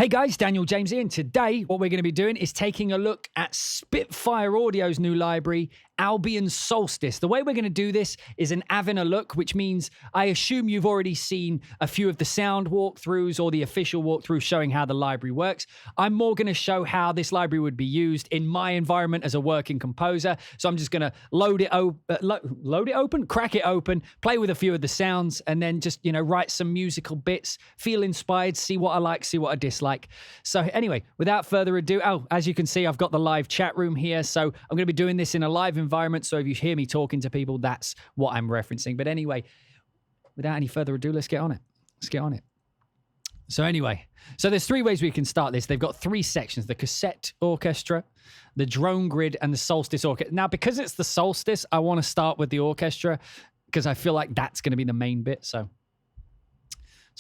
Hey guys, Daniel James here, and today what we're going to be doing is taking a look at Spitfire Audio's new library, Albion Solstice. The way we're going to do this is an Avin look, which means I assume you've already seen a few of the sound walkthroughs or the official walkthrough showing how the library works. I'm more going to show how this library would be used in my environment as a working composer. So I'm just going to load it open, crack it open, play with a few of the sounds, and then just, write some musical bits, feel inspired, see what I like, see what I dislike. So anyway, without further ado, as you can see, I've got the live chat room here. So I'm going to be doing this in a live environment. So if you hear me talking to people, that's what I'm referencing. But anyway, without any further ado, let's get on it. So anyway, there's three ways we can start this. They've got three sections: the Cassette Orchestra, the Drone Grid, and the Solstice Orchestra. Now, because it's the Solstice, I want to start with the orchestra because I feel like that's going to be the main bit. So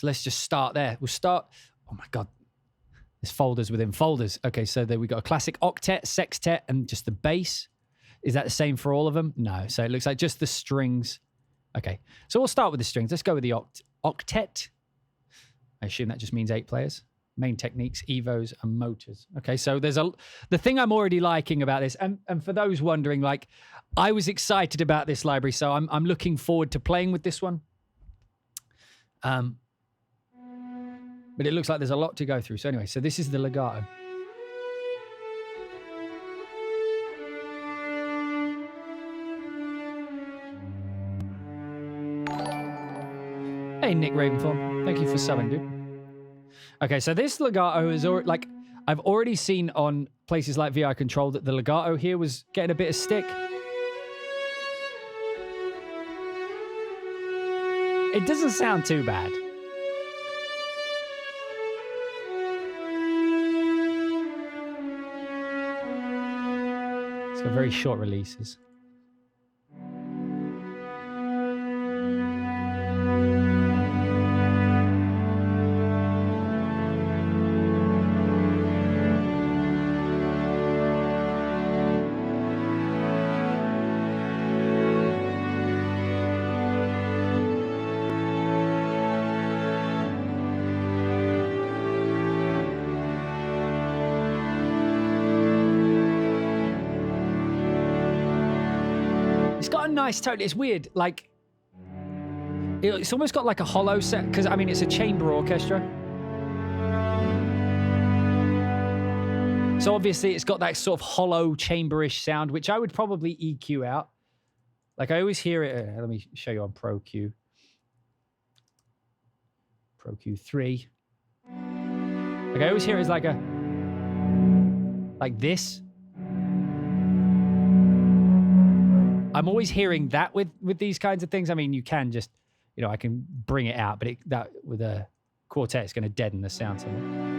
let's just start there. We'll start. Oh my God. There's folders within folders. Okay, so there we got a classic octet, sextet, and just the bass. Is that the same for all of them? No. So it looks like just the strings. Okay, so we'll start with the strings. Let's go with the octet. I assume that just means 8 players. Main techniques, evos, and motors. Okay, so the thing I'm already liking about this, and for those wondering, like, I was excited about this library, so I'm looking forward to playing with this one. But it looks like there's a lot to go through. So anyway, so this is the legato. Hey, Nick Ravenform. Thank you for subbing, dude. Okay, so this legato is like, I've already seen on places like VI Control that the legato here was getting a bit of stick. It doesn't sound too bad. It's got very short releases. Nice tone. It's weird, like it's almost got like a hollow set, because I mean it's a chamber orchestra, so obviously it's got that sort of hollow chamberish sound, which I would probably EQ out. Like I always hear it. Let me show you on Pro Q 3. Like I always hear it as like this. I'm always hearing that with these kinds of things. I mean, you can just, I can bring it out, but that with a quartet, it's going to deaden the sound somewhat.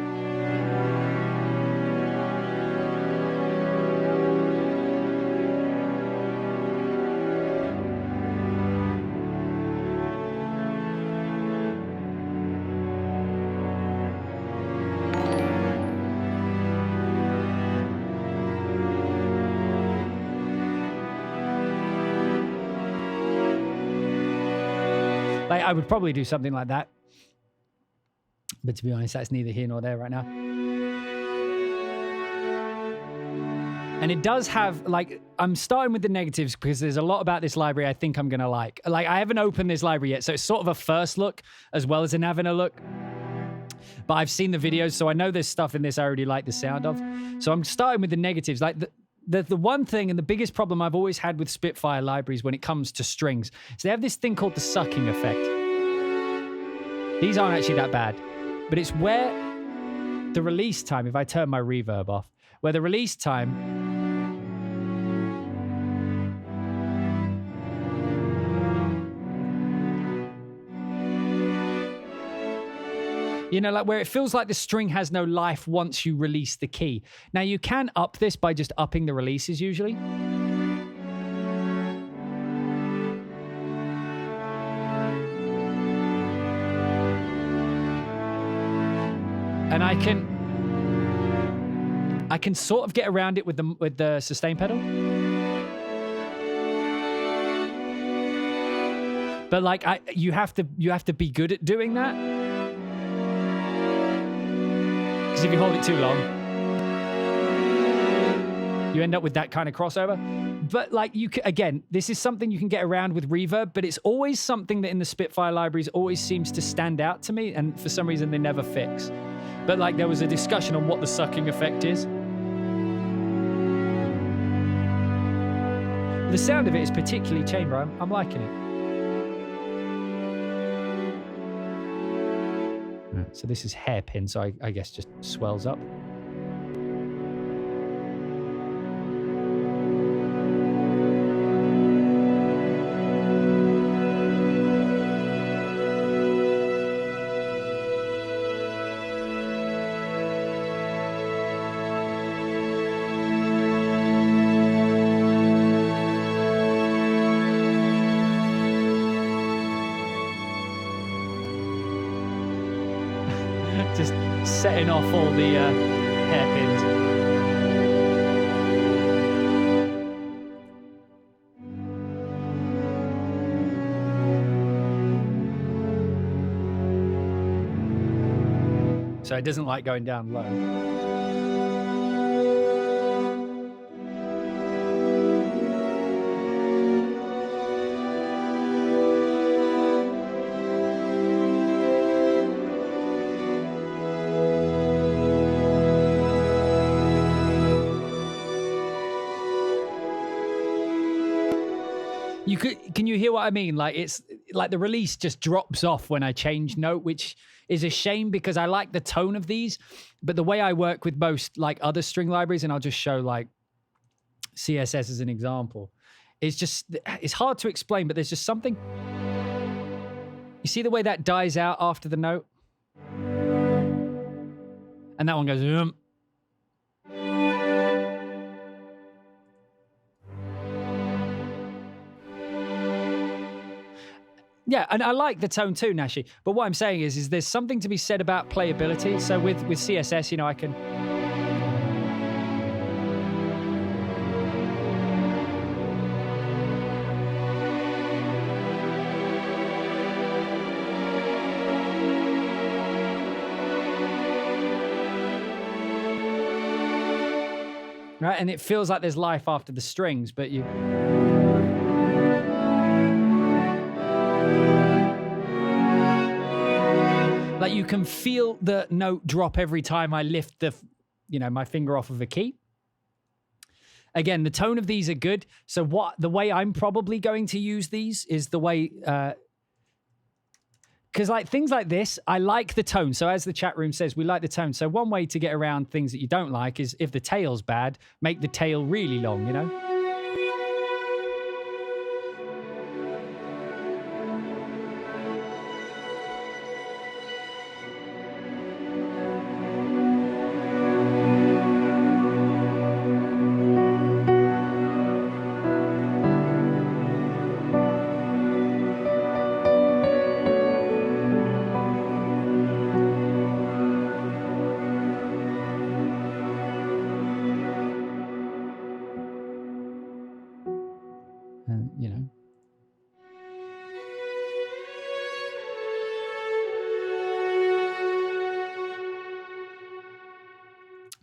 I would probably do something like that. But to be honest, that's neither here nor there right now. And it does have, like, I'm starting with the negatives because there's a lot about this library I think I'm going to like. Like, I haven't opened this library yet, so it's sort of a first look as well as an Avin look. But I've seen the videos, so I know there's stuff in this I already like the sound of. So I'm starting with the negatives. Like, the one thing and the biggest problem I've always had with Spitfire libraries when it comes to strings is they have this thing called the sucking effect. These aren't actually that bad, but it's where the release time, if I turn my reverb off, where the release time, like where it feels like the string has no life once you release the key. Now, you can up this by just upping the releases usually. And I can sort of get around it with the sustain pedal. But like you have to be good at doing that. Because if you hold it too long, you end up with that kind of crossover. But like you can, again, this is something you can get around with reverb, but it's always something that in the Spitfire libraries always seems to stand out to me, and for some reason they never fix. But like there was a discussion on what the sucking effect is. The sound of it is particularly chamber. I'm liking it. Right, so this is hairpin, so I guess just swells up. Just setting off all the hairpins. So it doesn't like going down low. Can you hear what I mean? Like it's like the release just drops off when I change note, which is a shame because I like the tone of these. But the way I work with most like other string libraries, and I'll just show like CSS as an example, it's hard to explain, but there's just something. You see the way that dies out after the note? And that one goes, Yeah, and I like the tone too, Nashi. But what I'm saying is there's something to be said about playability. So with CSS, you know, I can... Right, and it feels like there's life after the strings, but you... Like you can feel the note drop every time I lift my finger off of a key. Again, the tone of these are good. So the way I'm probably going to use these is the way, because like things like this, I like the tone. So as the chat room says, we like the tone. So one way to get around things that you don't like is if the tail's bad, make the tail really long, you know?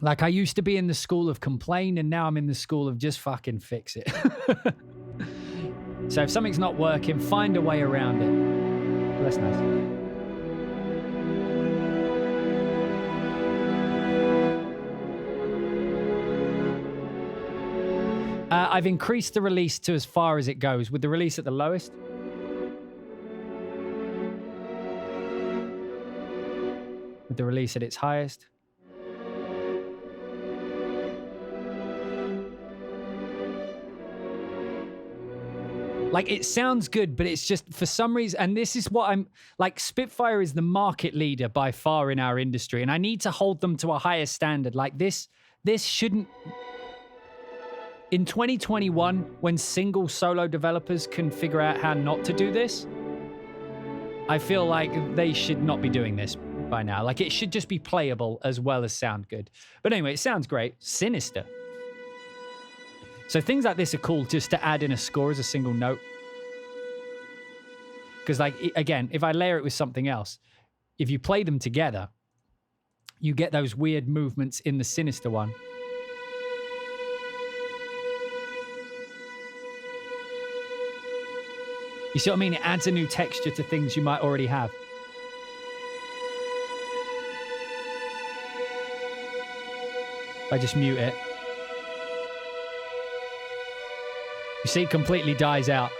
Like I used to be in the school of complain, and now I'm in the school of just fucking fix it. So if something's not working, find a way around it. Well, that's nice. I've increased the release to as far as it goes, with the release at the lowest. With the release at its highest. Like, it sounds good, but it's just, for some reason, and this is what I'm, like, Spitfire is the market leader by far in our industry, and I need to hold them to a higher standard. Like, this shouldn't... In 2021, when single solo developers can figure out how not to do this, I feel like they should not be doing this by now. Like, it should just be playable as well as sound good. But anyway, it sounds great. Sinister. So things like this are cool just to add in a score as a single note. Because, like, again, if I layer it with something else, if you play them together, you get those weird movements in the sinister one. You see what I mean? It adds a new texture to things you might already have. If I just mute it. You see, it completely dies out.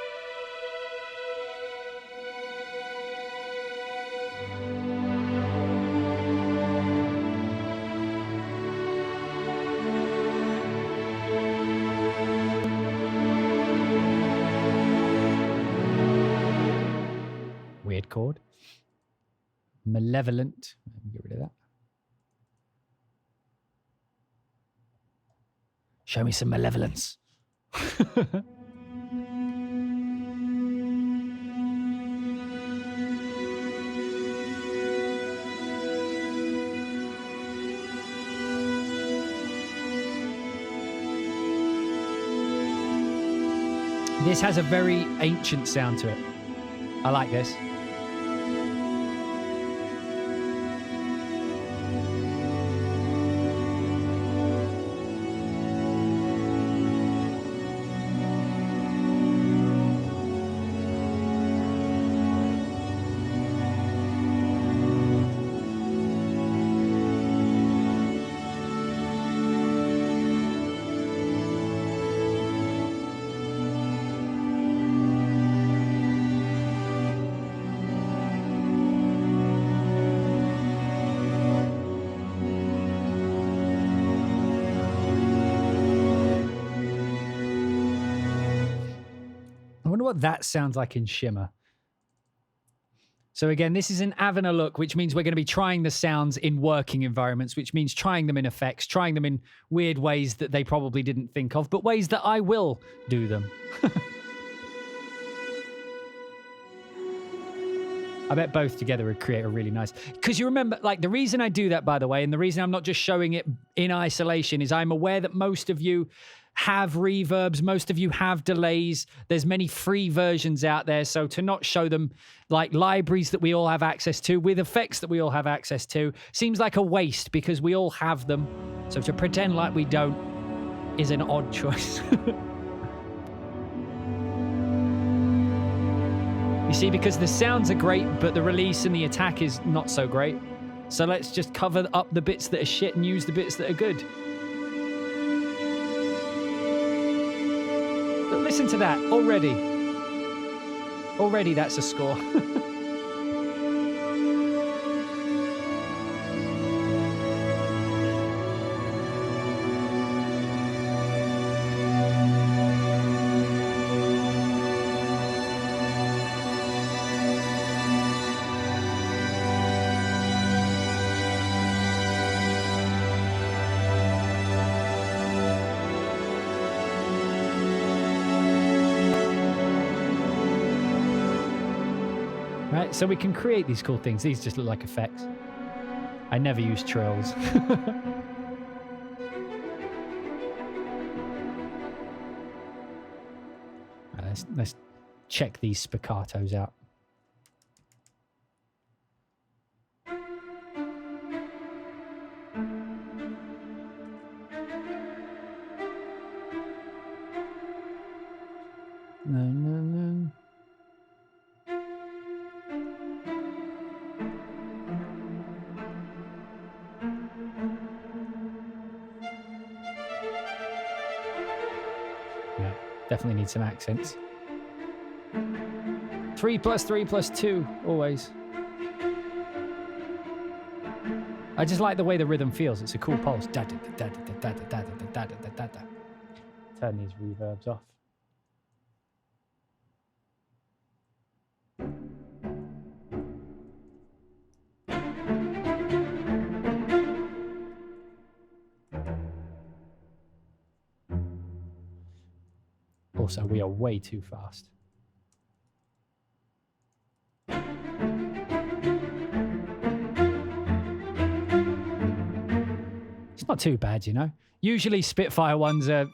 Weird chord. Malevolent. Let me get rid of that. Show me some malevolence. This has a very ancient sound to it. I like this. What that sounds like in Shimmer. So again, this is an Avin look, which means we're going to be trying the sounds in working environments, which means trying them in effects, trying them in weird ways that they probably didn't think of, but ways that I will do them. I bet both together would create a really nice... Because you remember, like, the reason I do that, by the way, and the reason I'm not just showing it in isolation is I'm aware that most of you have reverbs, most of you have delays. There's many free versions out there, so to not show them, like, libraries that we all have access to, with effects that we all have access to, seems like a waste because we all have them. So to pretend like we don't is an odd choice. You see, because the sounds are great, but the release and the attack is not so great. So let's just cover up the bits that are shit and use the bits that are good. But listen to that, already. Already that's a score. So we can create these cool things. These just look like effects. I never use trills. Let's check these spiccatos out. No. Definitely need some accents. 3 + 3 + 2, always. I just like the way the rhythm feels. It's a cool pulse. Turn these reverbs off. Also, we are way too fast. It's not too bad, you know. Usually Spitfire ones are...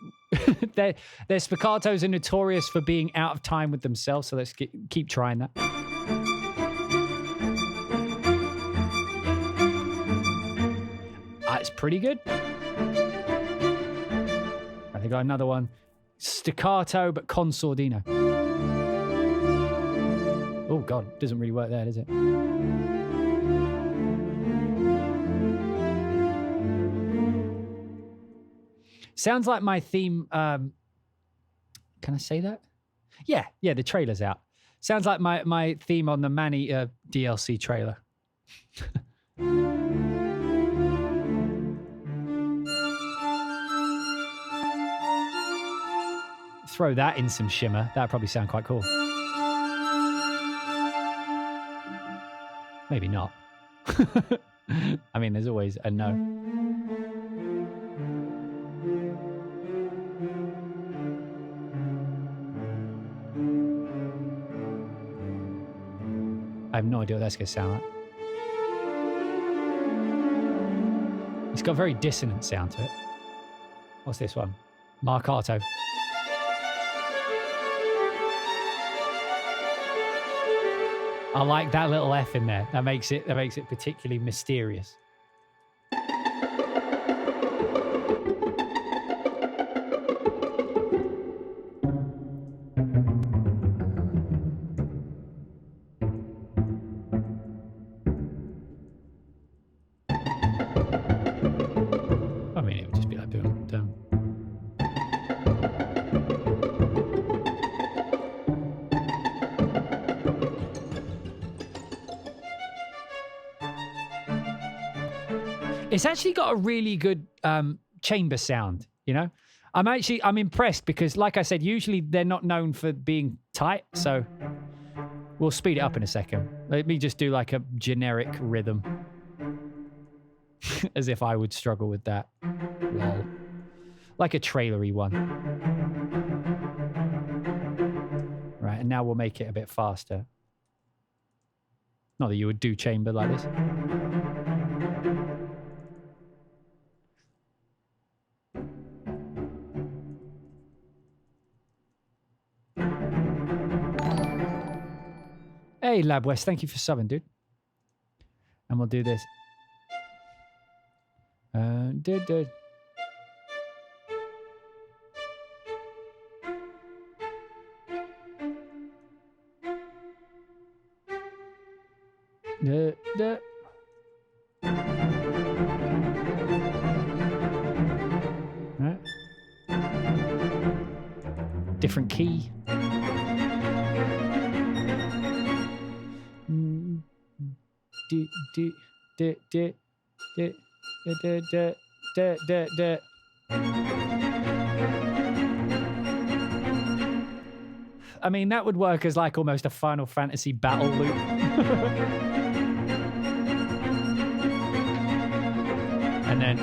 their spiccatos are notorious for being out of time with themselves, so let's keep trying that. That's pretty good. I think I got another one. Staccato, but con sordino. Oh, God. Doesn't really work there, does it? Sounds like my theme. Can I say that? Yeah, the trailer's out. Sounds like my theme on the Manny DLC trailer. Throw that in some shimmer. That'd probably sound quite cool. Maybe not. I mean, there's always a no. I have no idea what that's going to sound like. It's got a very dissonant sound to it. What's this one? Marcato. I like that little F in there. That makes it particularly mysterious. I mean, it would just be like doing It's actually got a really good chamber sound, you know? I'm impressed because, like I said, usually they're not known for being tight, so we'll speed it up in a second. Let me just do like a generic rhythm. As if I would struggle with that. Lol. Like a trailery one. Right, and now we'll make it a bit faster. Not that you would do chamber like this. Hey, Lab West, thank you for subbing, dude. And we'll do this. Dude. Right. Different key. I mean, that would work as like almost a Final Fantasy battle loop. And then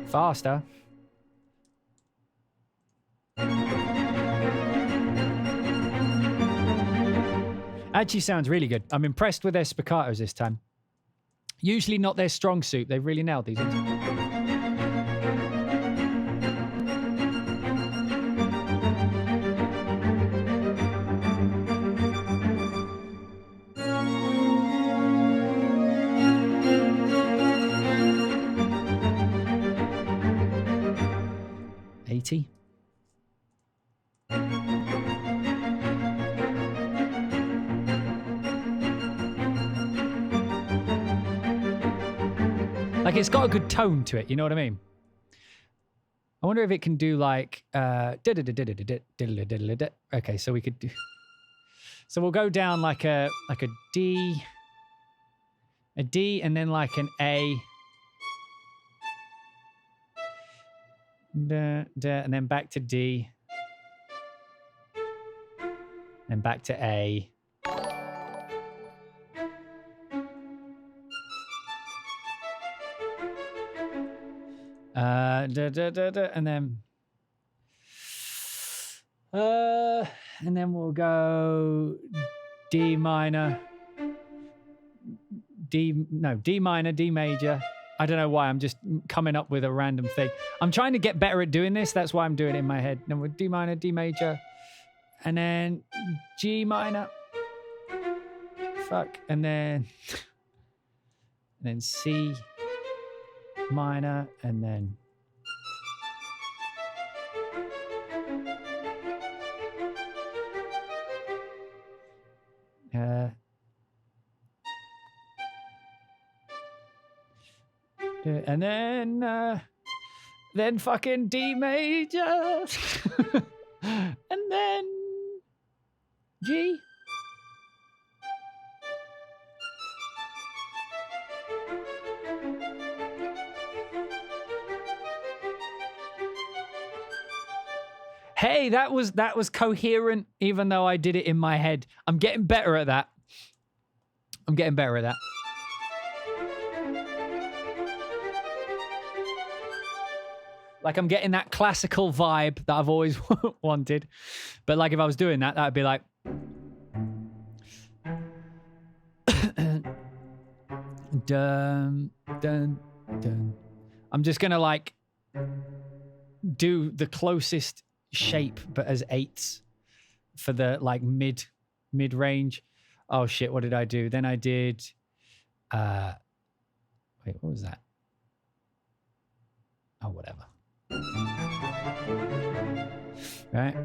faster. Actually sounds really good. I'm impressed with their spiccatos this time. Usually not their strong suit. They've really nailed these ones. Like, it's got a good tone to it, you know what I mean? I wonder if it can do like okay, so we could do, so we'll go down like a D, and then like an A, and then back to D, and back to A. And then we'll go D minor, D minor, D major. I don't know why. I'm just coming up with a random thing. I'm trying to get better at doing this. That's why I'm doing it in my head. Then with D minor, D major, and then G minor. Fuck. And then C minor, and then and then fucking D major, and then G. Hey, that was coherent, even though I did it in my head. I'm getting better at that. Like, I'm getting that classical vibe that I've always wanted. But, like, if I was doing that, that would be like... dun, dun, dun. I'm just going to, like, do the closest shape, but as eighths for the, like, mid-range. Oh, shit, what did I do? Then I did... wait, what was that? Oh, whatever. Right.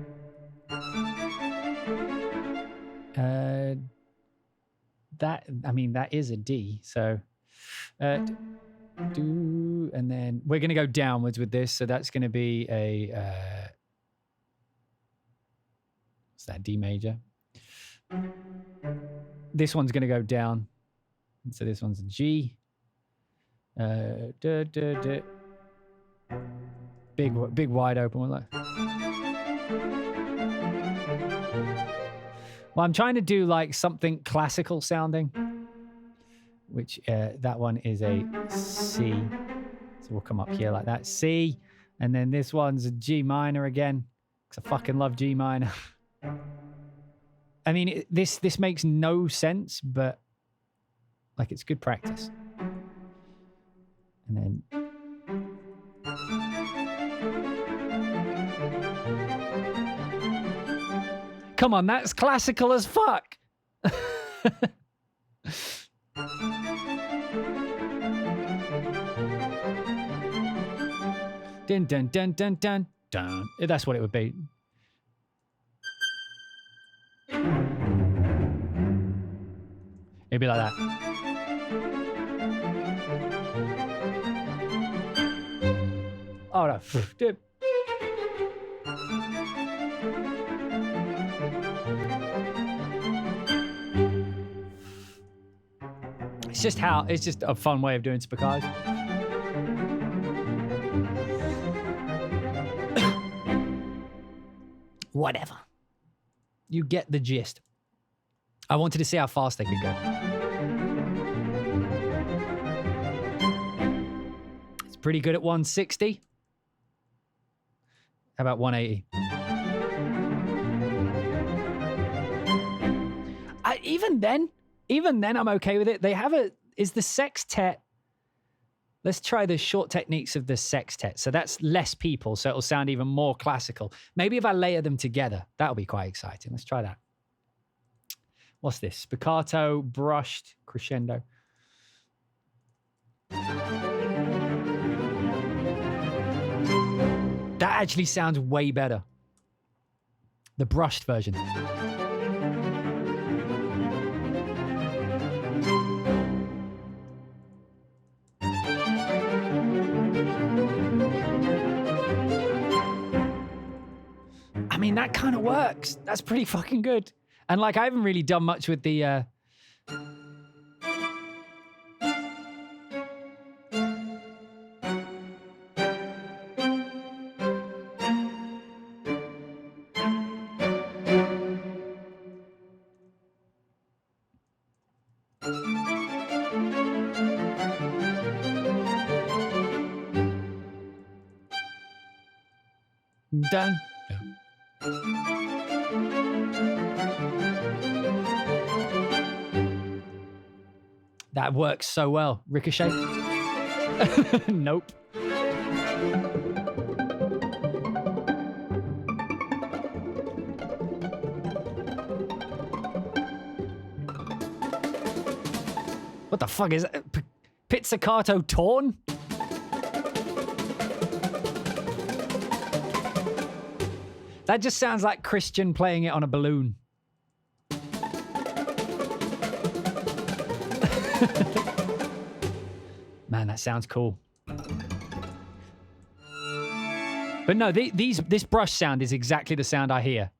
That, I mean, that is a D. So, do, and then we're going to go downwards with this. So that's going to be a, what's that? D major. This one's going to go down. So this one's a G. Big wide open one. Like. Well, I'm trying to do like something classical sounding, which that one is a C. So we'll come up here like that, C, and then this one's a G minor again, because I fucking love G minor. I mean, this makes no sense, but like it's good practice. And then. Come on, that's classical as fuck. Dun dun dun dun dun dun. That's what it would be. It'd be like that. Oh no. It's just a fun way of doing spiccato. Whatever. You get the gist. I wanted to see how fast they could go. It's pretty good at 160. How about 180? Even then, I'm okay with it. They have is the sextet. Let's try the short techniques of the sextet. So that's less people, so it'll sound even more classical. Maybe if I layer them together, that'll be quite exciting. Let's try that. What's this? Spiccato, brushed, crescendo. That actually sounds way better. The brushed version. I mean, that kind of works. That's pretty fucking good. And like, I haven't really done much with the... Done. That works so well. Ricochet. Nope. What the fuck is that? Pizzicato torn? That just sounds like Christian playing it on a balloon. Man, that sounds cool. But no, this brush sound is exactly the sound I hear.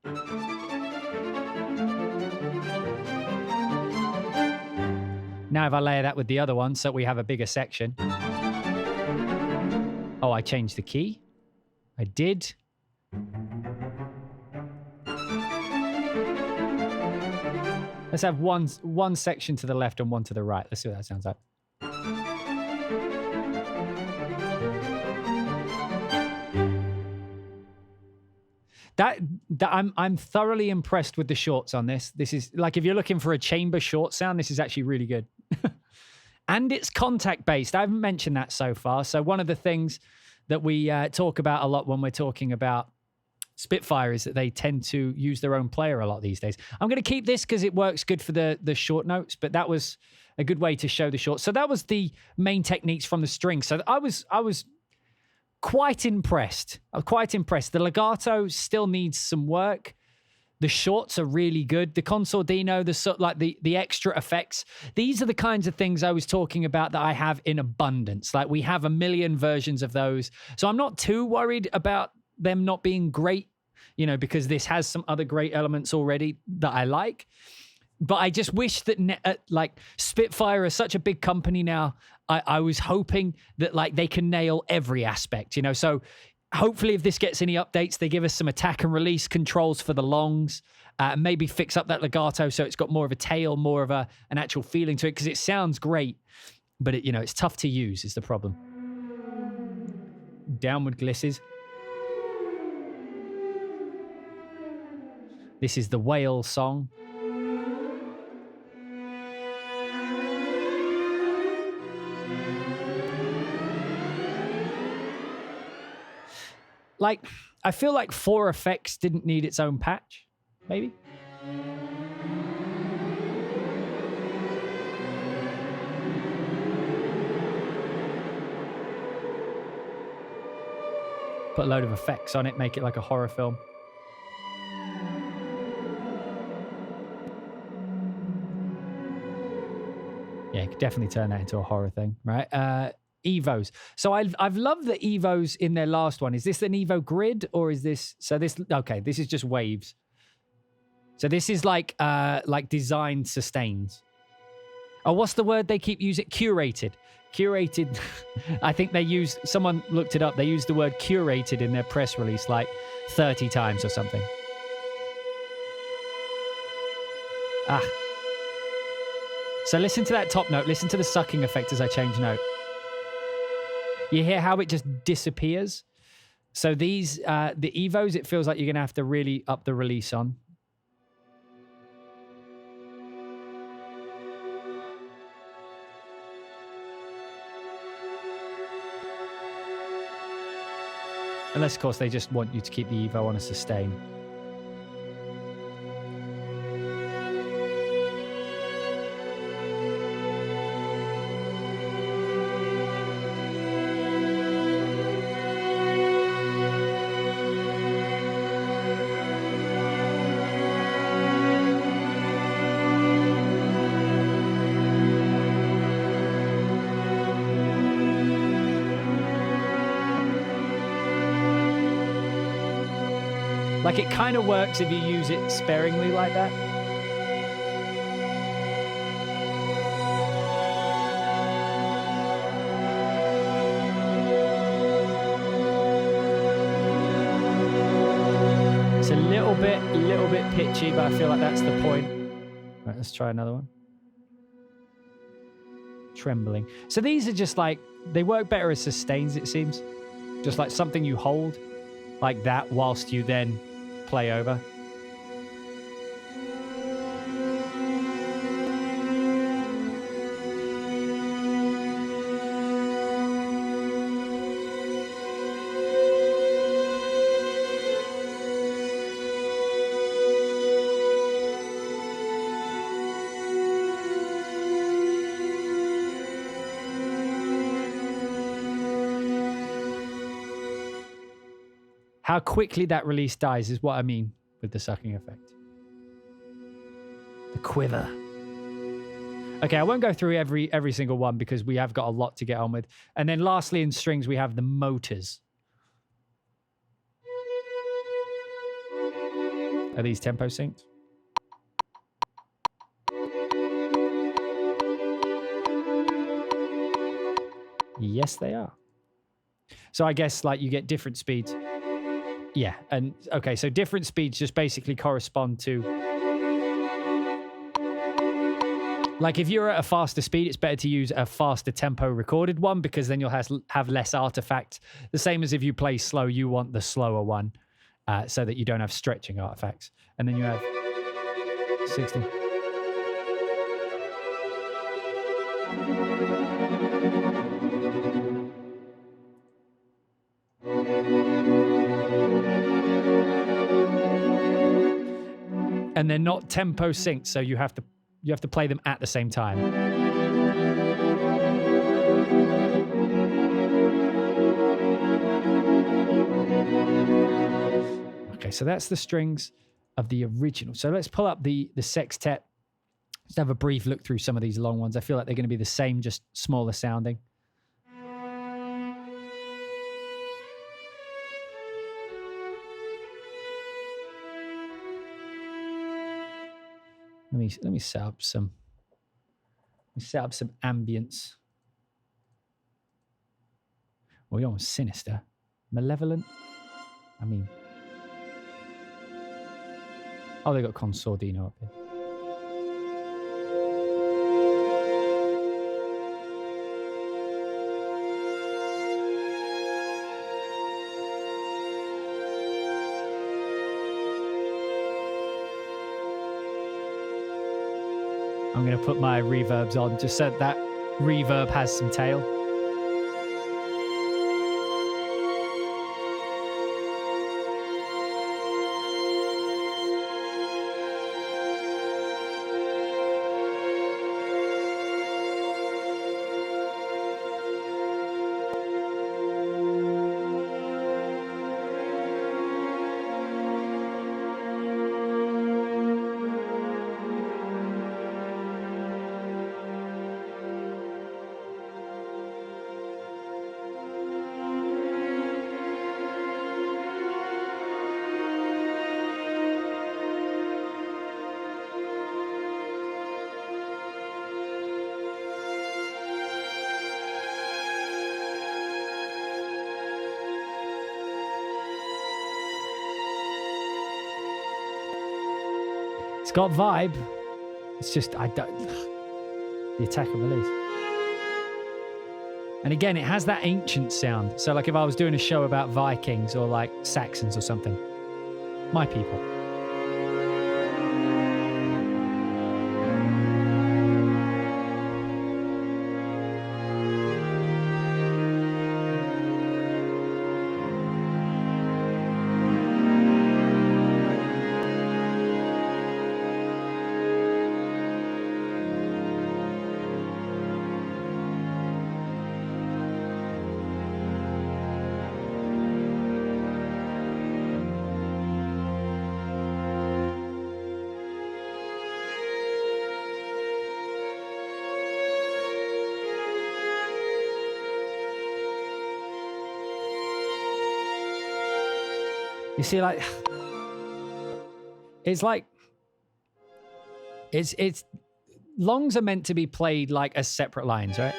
Now if I layer that with the other one so we have a bigger section. Oh, I changed the key. I did. Let's have one section to the left and one to the right. Let's see what that sounds like. I'm thoroughly impressed with the shorts on this. This is like, if you're looking for a chamber short sound, this is actually really good. And it's contact based. I haven't mentioned that so far. So one of the things that we talk about a lot when we're talking about Spitfire is that they tend to use their own player a lot these days. I'm going to keep this because it works good for the short notes, but that was a good way to show the short. So that was the main techniques from the string. So I was quite impressed. I'm quite impressed. The legato still needs some work. The shorts are really good. The consordino, the extra effects. These are the kinds of things I was talking about that I have in abundance. Like, we have a million versions of those. So I'm not too worried about them not being great, because this has some other great elements already that I like. But I just wish that Spitfire is such a big company now. I was hoping that they can nail every aspect, So hopefully if this gets any updates, they give us some attack and release controls for the longs, maybe fix up that legato so it's got more of a tail, more of an actual feeling to it, because it sounds great, but it's tough to use is the problem. Downward glisses. This is the whale song. I feel like 4 effects didn't need its own patch, maybe. Put a load of effects on it, make it like a horror film. Yeah, you could definitely turn that into a horror thing, right? Evos. So I've loved the Evos in their last one. Is this an Evo grid or is this... Okay, this is just waves. So this is like designed sustains. Oh, what's the word they keep using? Curated. Curated. I think someone looked it up. They used the word curated in their press release 30 times or something. So listen to that top note. Listen to the sucking effect as I change note. You hear how it just disappears? So these, the Evos, it feels like you're going to have to really up the release on. Unless, of course, they just want you to keep the Evo on a sustain. It kind of works if you use it sparingly like that. It's a little bit pitchy, but I feel like that's the point. Right, let's try another one. Trembling. So these are just they work better as sustains, it seems. Just like something you hold like that whilst you then play over. How quickly that release dies is what I mean with the sucking effect. The quiver. Okay, I won't go through every single one because we have got a lot to get on with. And then lastly, in strings, we have the motors. Are these tempo synced? Yes, they are. So I guess like you get different speeds. Yeah, and okay, so different speeds just basically correspond to... Like if you're at a faster speed, it's better to use a faster tempo recorded one because then you'll have less artifacts. The same as if you play slow, you want the slower one so that you don't have stretching artifacts. And then you have 60. And they're not tempo synced, so you have to play them at the same time. Okay, so that's the strings of the original. So let's pull up the sextet. Just have a brief look through some of these long ones. I feel like they're going to be the same, just smaller sounding. Let me set up some ambience. Well, you're sinister, malevolent. I mean, oh, they got Consordino up here. I'm going to put my reverbs on just so that reverb has some tail. It's got vibe. It's just, I don't... The attack and release. And again, it has that ancient sound. So like if I was doing a show about Vikings or like Saxons or something. My people. You see, like, it's longs are meant to be played like as separate lines, right?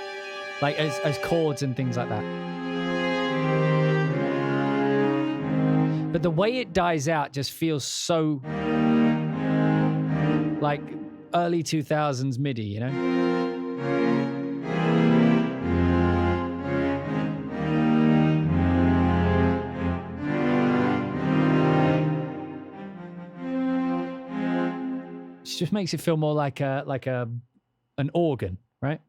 Like as chords and things like that. But the way it dies out just feels so like early 2000s MIDI, you know? Just makes it feel more like an organ, right?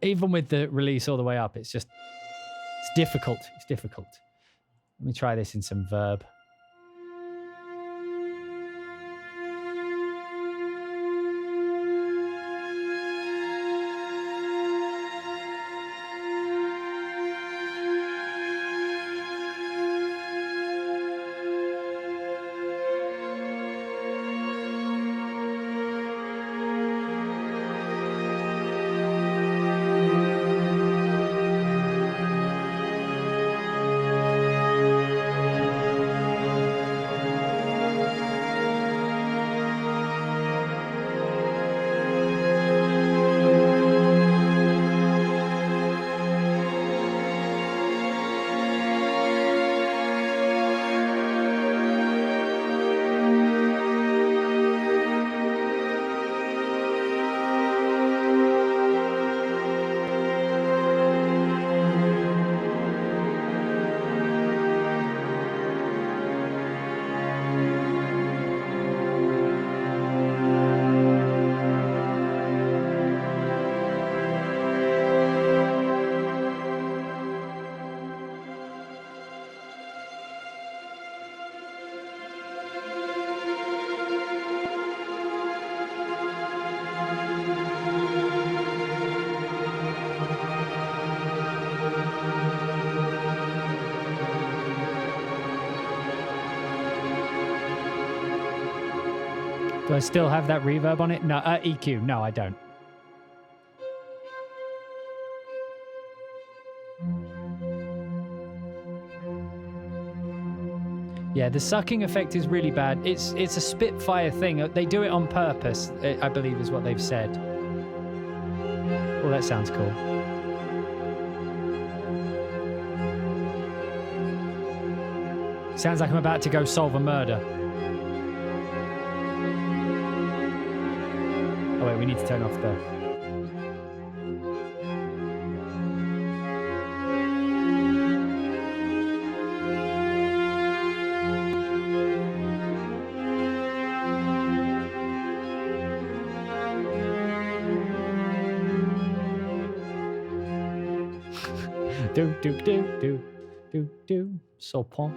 even with the release all the way up, it's difficult. It's difficult. Let me try this in some verb. Do I still have that reverb on it? No, EQ. No, I don't. Yeah, the sucking effect is really bad. It's a Spitfire thing. They do it on purpose, I believe is what they've said. Oh, that sounds cool. Sounds like I'm about to go solve a murder. Oh wait, we need to turn off the... do. Sopon.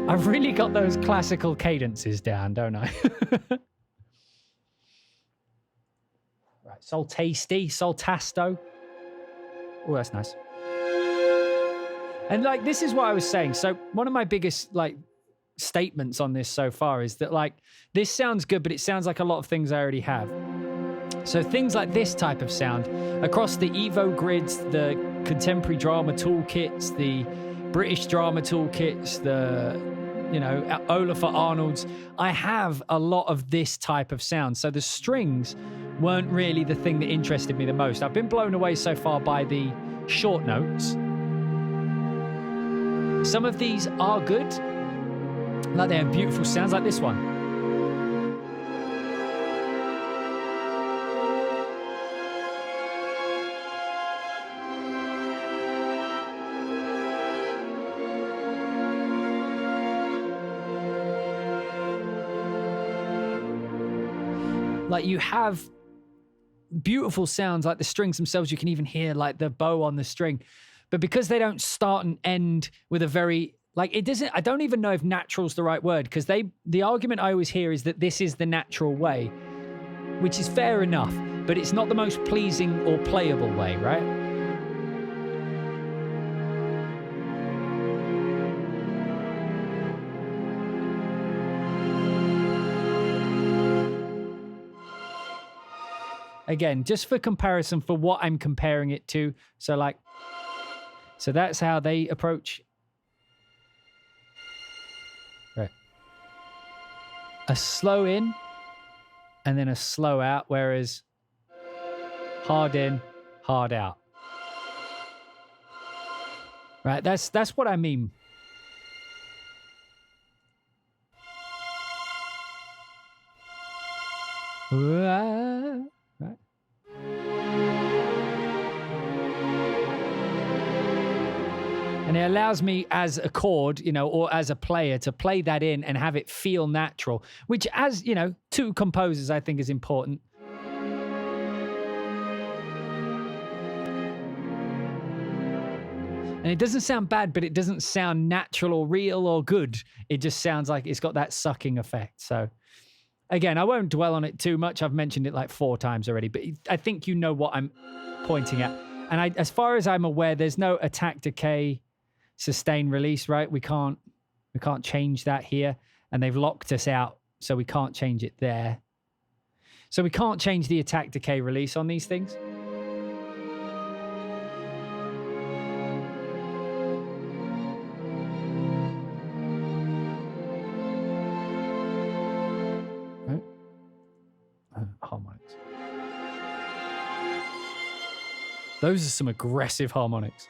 I've really got those classical cadences down, don't I? Right, Sol Tasty, Sol Tasto. Oh, that's nice. And like, this is what I was saying. So one of my biggest like statements on this so far is that like, this sounds good, but it sounds like a lot of things I already have. So things like this type of sound across the Evo grids, the contemporary drama toolkits, the British drama toolkits, the, you know, Olafur Arnold's, I have a lot of this type of sound. So the strings weren't really the thing that interested me the most. I've been blown away so far by the short notes. Some of these are good. Like they have beautiful sounds like this one. Like you have beautiful sounds like the strings themselves. You can even hear like the bow on the string, but because they don't start and end with a very, like it doesn't, I don't even know if natural's the right word, because the argument I always hear is that this is the natural way, which is fair enough, but it's not the most pleasing or playable way, right? Again, just for comparison, for what I'm comparing it to. So like, so that's how they approach. Right. A slow in and then a slow out, whereas hard in, hard out. Right, that's what I mean. Right. allows me as a chord, you know, or as a player to play that in and have it feel natural, which as, you know, two composers, I think is important. And it doesn't sound bad, but it doesn't sound natural or real or good. It just sounds like it's got that sucking effect. So again, I won't dwell on it too much. I've mentioned it like 4 times already, but I think you know what I'm pointing at. And as far as I'm aware, there's no attack, decay, sustain, release, right? We can't change that here. And they've locked us out, so we can't change it there. So we can't change the attack, decay, release on these things. Harmonics. Those are some aggressive harmonics.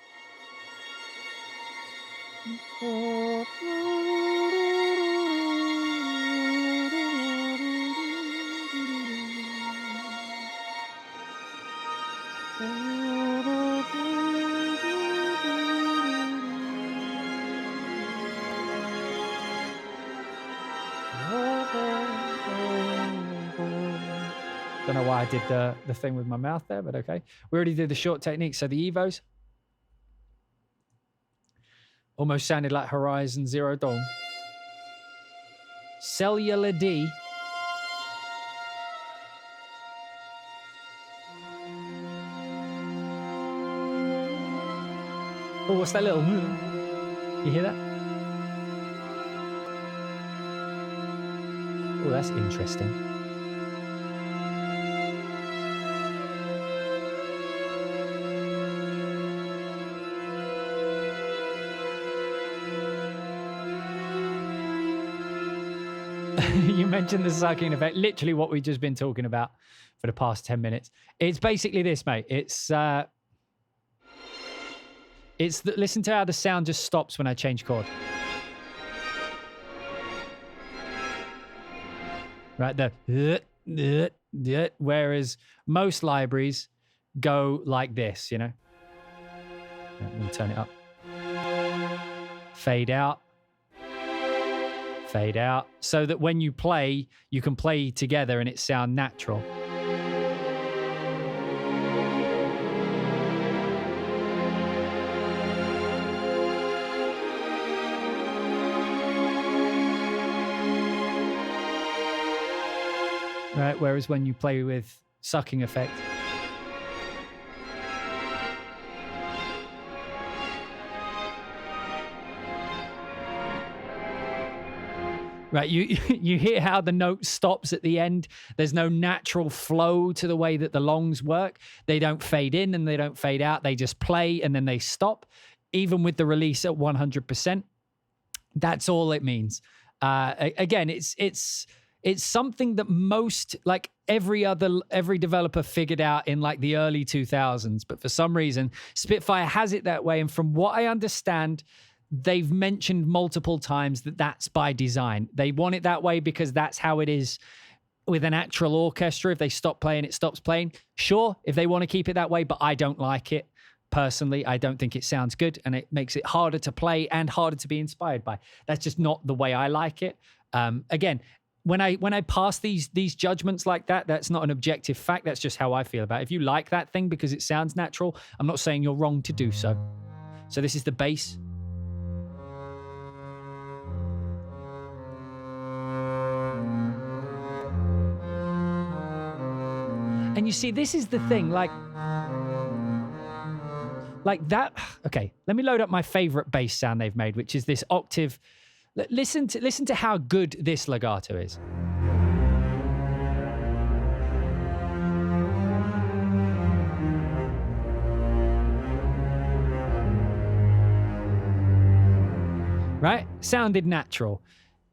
Don't know why I did the thing with my mouth there, but okay. We already did the short technique. So the Evos almost sounded like Horizon Zero Dawn. Cellular D. Oh, what's that little... You hear that? Oh, that's interesting. You mentioned the sucking effect, literally what we've just been talking about for the past 10 minutes. It's basically this, mate. Listen to how the sound just stops when I change chord. Right, whereas most libraries go like this, you know. Let me turn it up. Fade out. Fade out, so that when you play, you can play together and it sound natural. Right, whereas when you play with sucking effect, right, you hear how the note stops at the end. There's no natural flow to the way that the longs work. They don't fade in and they don't fade out. They just play and then they stop. Even with the release at 100%, that's all it means. Again, it's something that most, like every developer figured out in like the early 2000s. But for some reason, Spitfire has it that way. And from what I understand, they've mentioned multiple times that that's by design. They want it that way because that's how it is with an actual orchestra. If they stop playing, it stops playing. Sure, if they want to keep it that way, but I don't like it. Personally, I don't think it sounds good, and it makes it harder to play and harder to be inspired by. That's just not the way I like it. Again, when I pass these judgments like that, that's not an objective fact. That's just how I feel about it. If you like that thing because it sounds natural, I'm not saying you're wrong to do so. So this is the bass. And you see, this is the thing, like that. Okay, let me load up my favorite bass sound they've made, which is this octave. Listen to how good this legato is. Right? Sounded natural.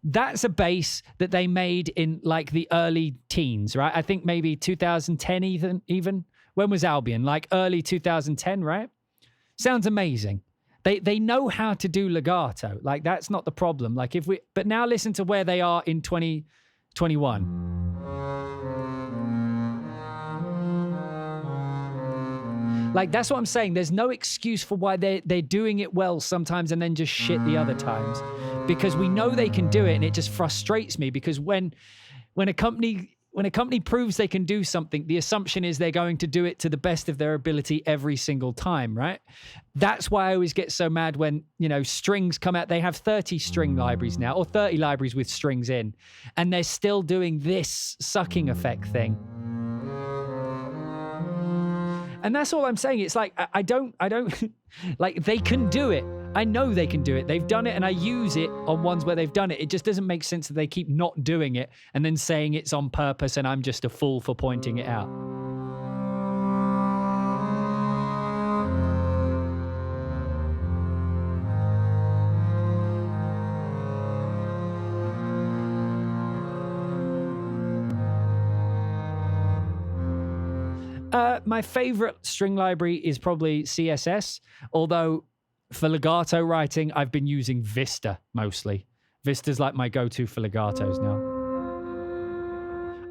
That's a bass that they made in like the early teens, right? I think maybe 2010 even. When was Albion? Like early 2010, right? Sounds amazing. They know how to do legato. Like that's not the problem. Like but now listen to where they are in 2021. Like, that's what I'm saying. There's no excuse for why they're doing it well sometimes and then just shit the other times, because we know they can do it, and it just frustrates me because when a company proves they can do something, the assumption is they're going to do it to the best of their ability every single time, right? That's why I always get so mad when, strings come out. They have 30 string libraries now, or 30 libraries with strings in, and they're still doing this sucking effect thing. And that's all I'm saying. It's like, I don't, like, they can do it. I know they can do it. They've done it, and I use it on ones where they've done it. It just doesn't make sense that they keep not doing it and then saying it's on purpose and I'm just a fool for pointing it out. My favorite string library is probably CSS, although for legato writing, I've been using Vista mostly. Vista's like my go-to for legatos now.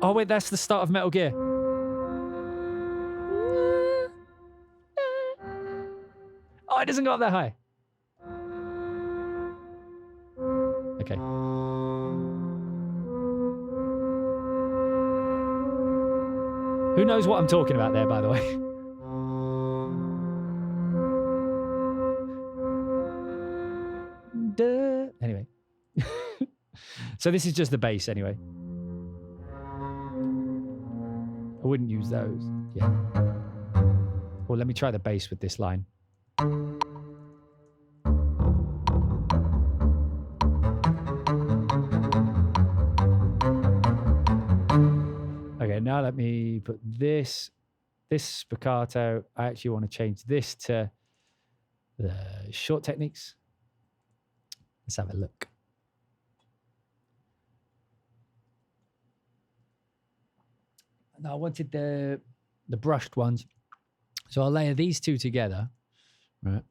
Oh, wait, that's the start of Metal Gear. Oh, it doesn't go up that high. Okay. Who knows what I'm talking about there, by the way? Anyway. So this is just the bass anyway. I wouldn't use those. Yeah. Well, let me try the bass with this line. Okay, now let me put this spiccato. I actually want to change this to the short techniques. Let's have a look. No, I wanted the brushed ones. So I'll layer these two together, right?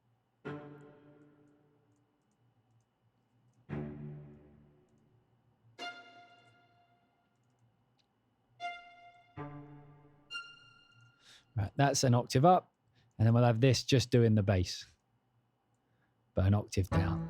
Right, that's an octave up, and then we'll have this just doing the bass, but an octave down.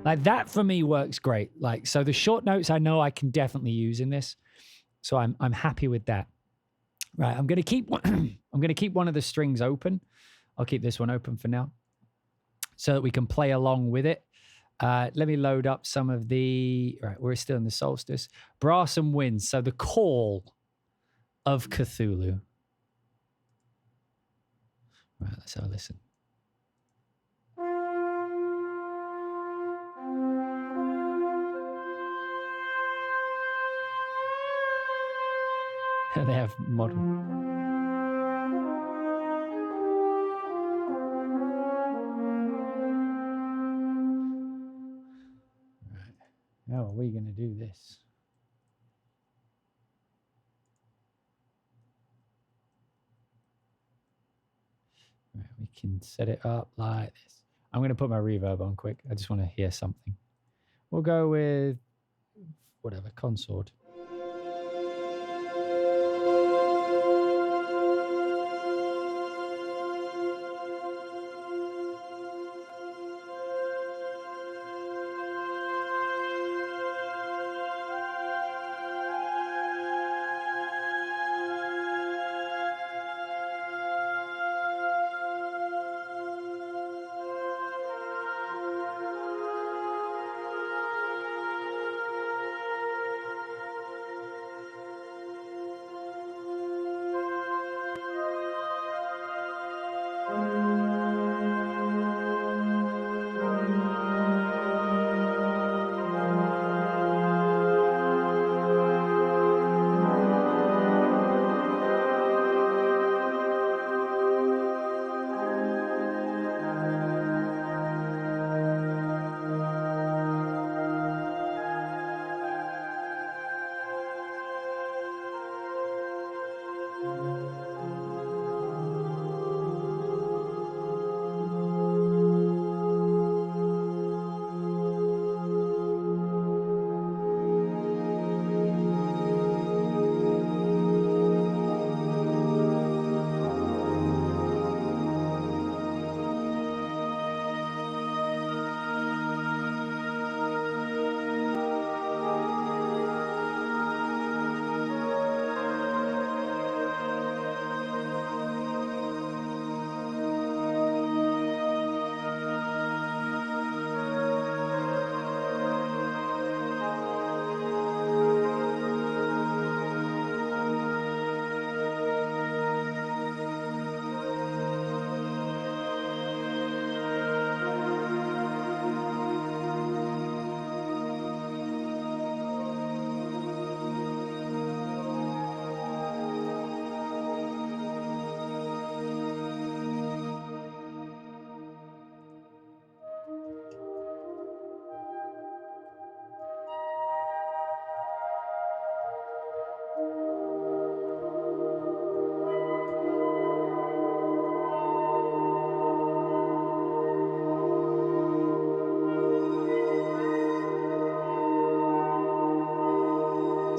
Like that for me works great. Like, so the short notes I know I can definitely use in this. So I'm happy with that. Right, I'm going to keep I'm going to keep one of the strings open. I'll keep this one open for now so that we can play along with it. Let me load up some of the, right, we're still in the Solstice. Brass and Winds. So the call of Cthulhu. Right, let's have a listen. They have model. Right. How are we going to do this? Right, we can set it up like this. I'm going to put my reverb on quick. I just want to hear something. We'll go with whatever, consort.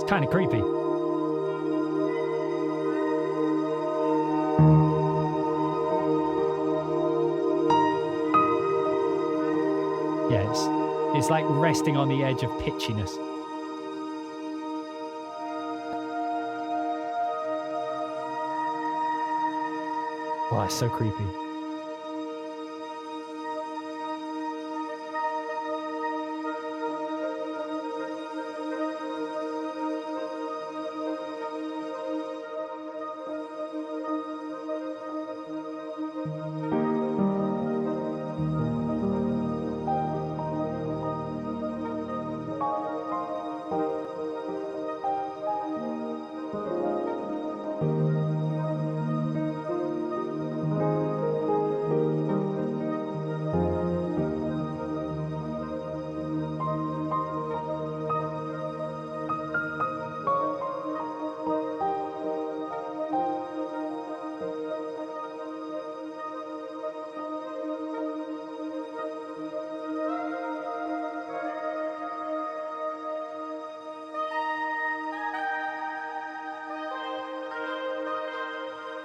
kind of creepy. Yeah, it's like resting on the edge of pitchiness. Oh, it's so creepy.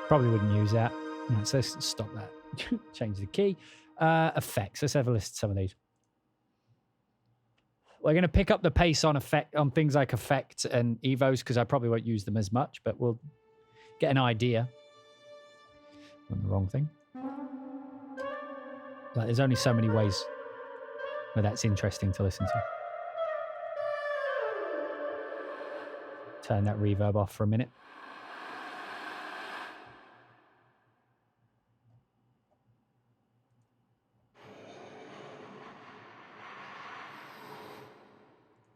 Probably wouldn't use that. Right, so let's stop that. Change the key. Effects. Let's have a list of some of these. We're going to pick up the pace on things like effects and evos because I probably won't use them as much, but we'll get an idea. On the wrong thing. Like, there's only so many ways where that's interesting to listen to. Turn that reverb off for a minute.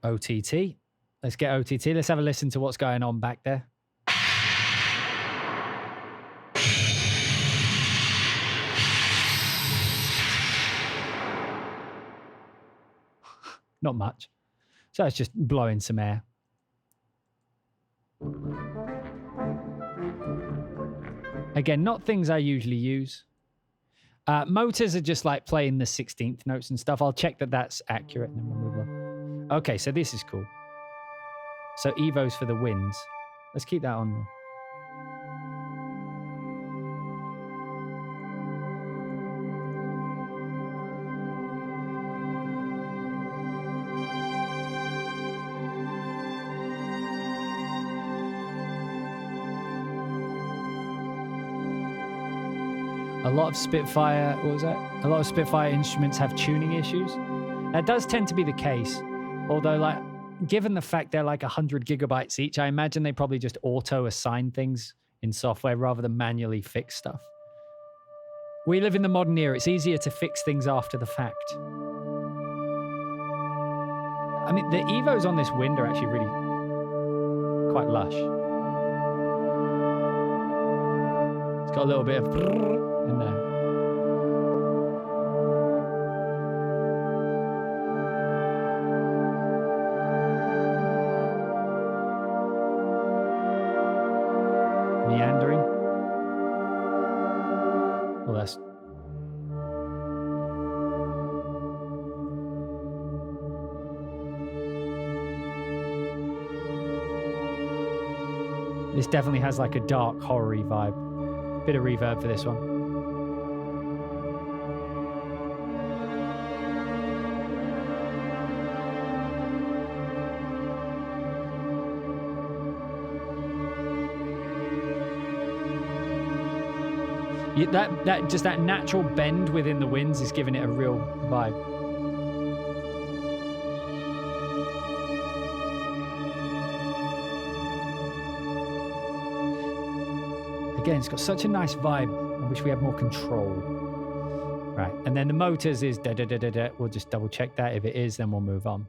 OTT. Let's get OTT. Let's have a listen to what's going on back there. Not much. So it's just blowing some air. Again, not things I usually use. Motors are just like playing the 16th notes and stuff. I'll check that that's accurate and then we'll move on. Okay, so this is cool. So evos for the winds. Let's keep that on. A lot of Spitfire, what was that? A lot of Spitfire instruments have tuning issues. That does tend to be the case. Although, like, given the fact they're like 100 gigabytes each, I imagine they probably just auto-assign things in software rather than manually fix stuff. We live in the modern era. It's easier to fix things after the fact. I mean, the evos on this wind are actually really quite lush. It's got a little bit of in there. Meandering. Well, that's... This definitely has like a dark horror-y vibe. Bit of reverb for this one. That natural bend within the winds is giving it a real vibe. Again, it's got such a nice vibe. I wish we had more control. Right, and then the motors is da da da da da. We'll just double check that. If it is, then we'll move on.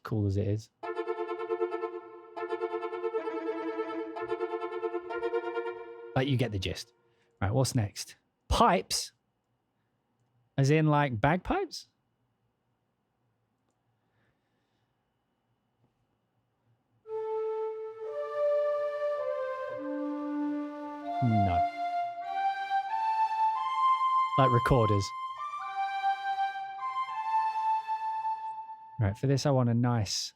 Cool as it is. But you get the gist. Right, what's next? Pipes? As in like bagpipes? No. Like recorders. Right, for this I want a nice...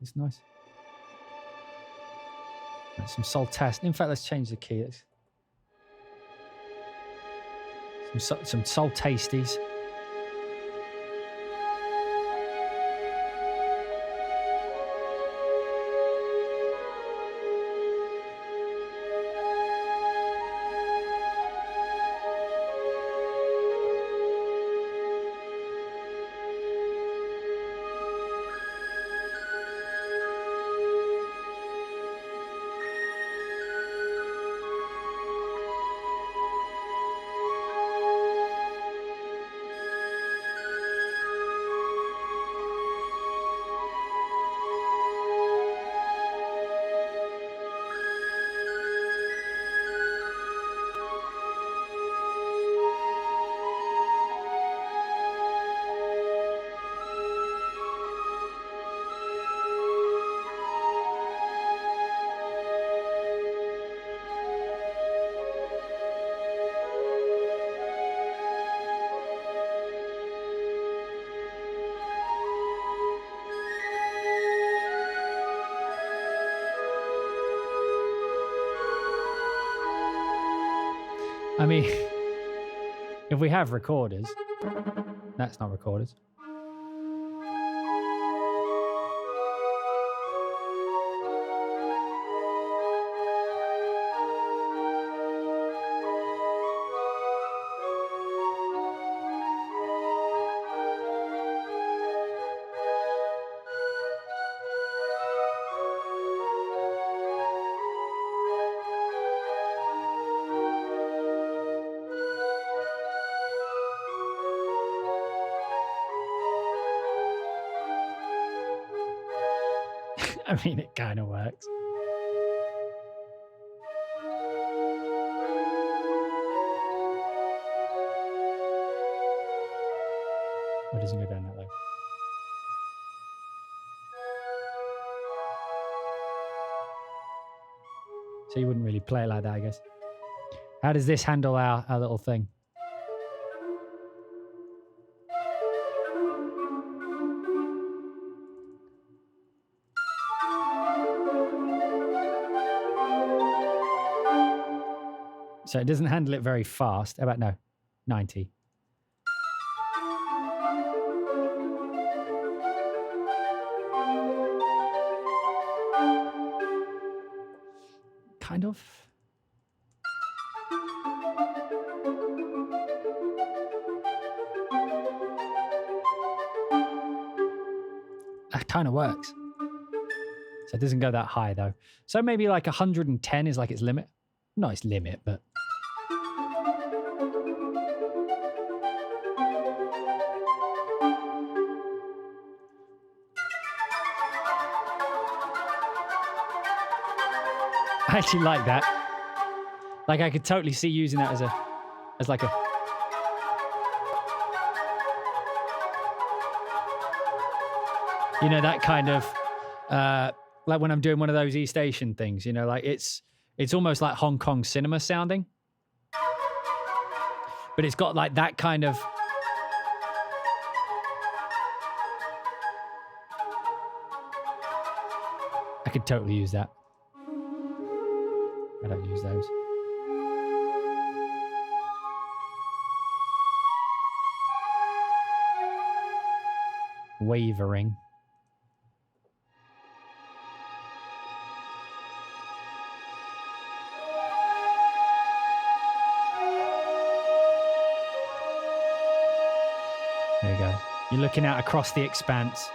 Is this nice? Right, some Solstice. In fact, let's change the key. Some Sol Tasties. I mean, if we have recorders, that's not recorders. I mean, it kind of works. Or doesn't go down that low? So you wouldn't really play it like that, I guess. How does this handle our little thing? So it doesn't handle it very fast. How about no? 90. Kind of. That kind of works. So it doesn't go that high though. So maybe like 110 is like its limit. Not its limit, but... I actually like that. Like I could totally see using that as like a... You know, that kind of, like when I'm doing one of those East Asian things, you know, like it's almost like Hong Kong cinema sounding. But it's got like that kind of... I could totally use that. I don't use those. Wavering. There you go. You're looking out across the expanse.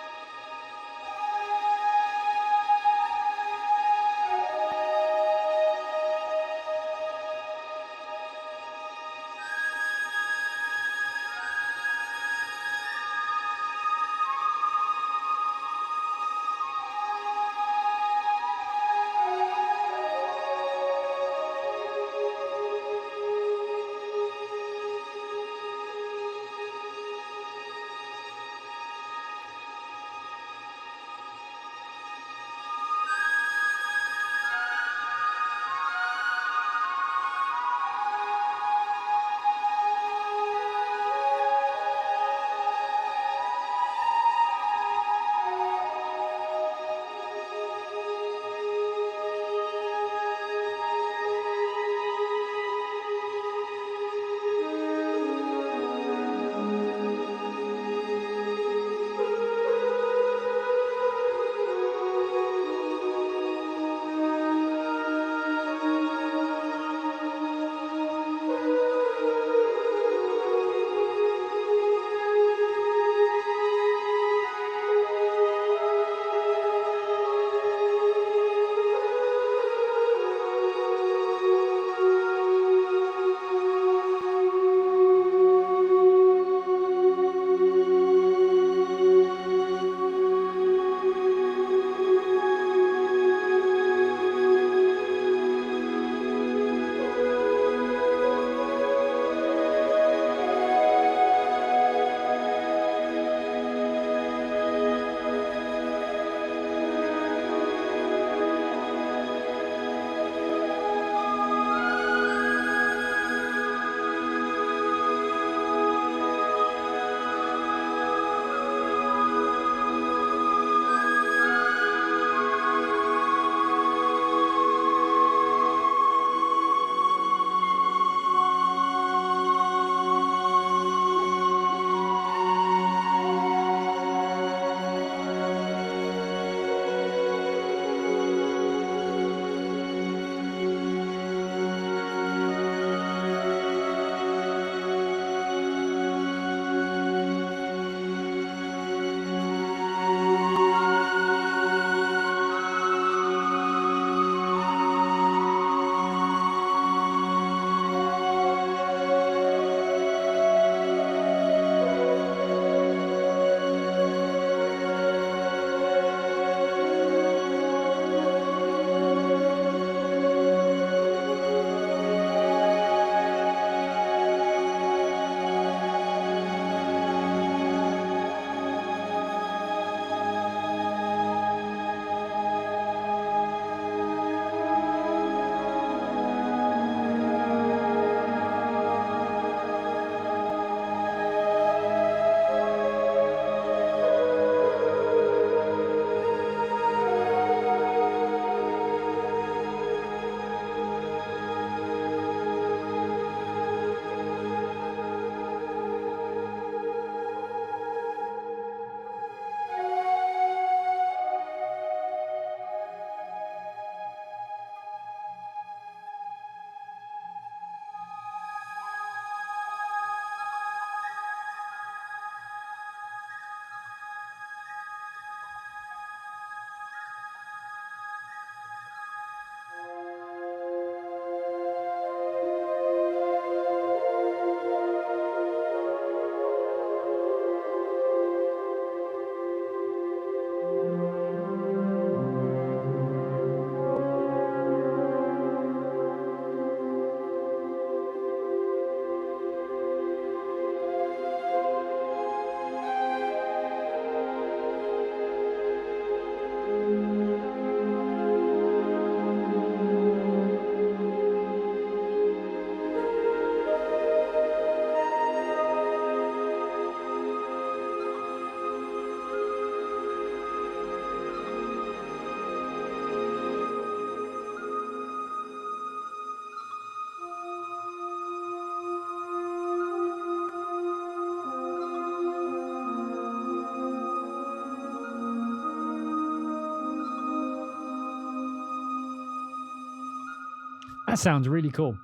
That sounds really cool.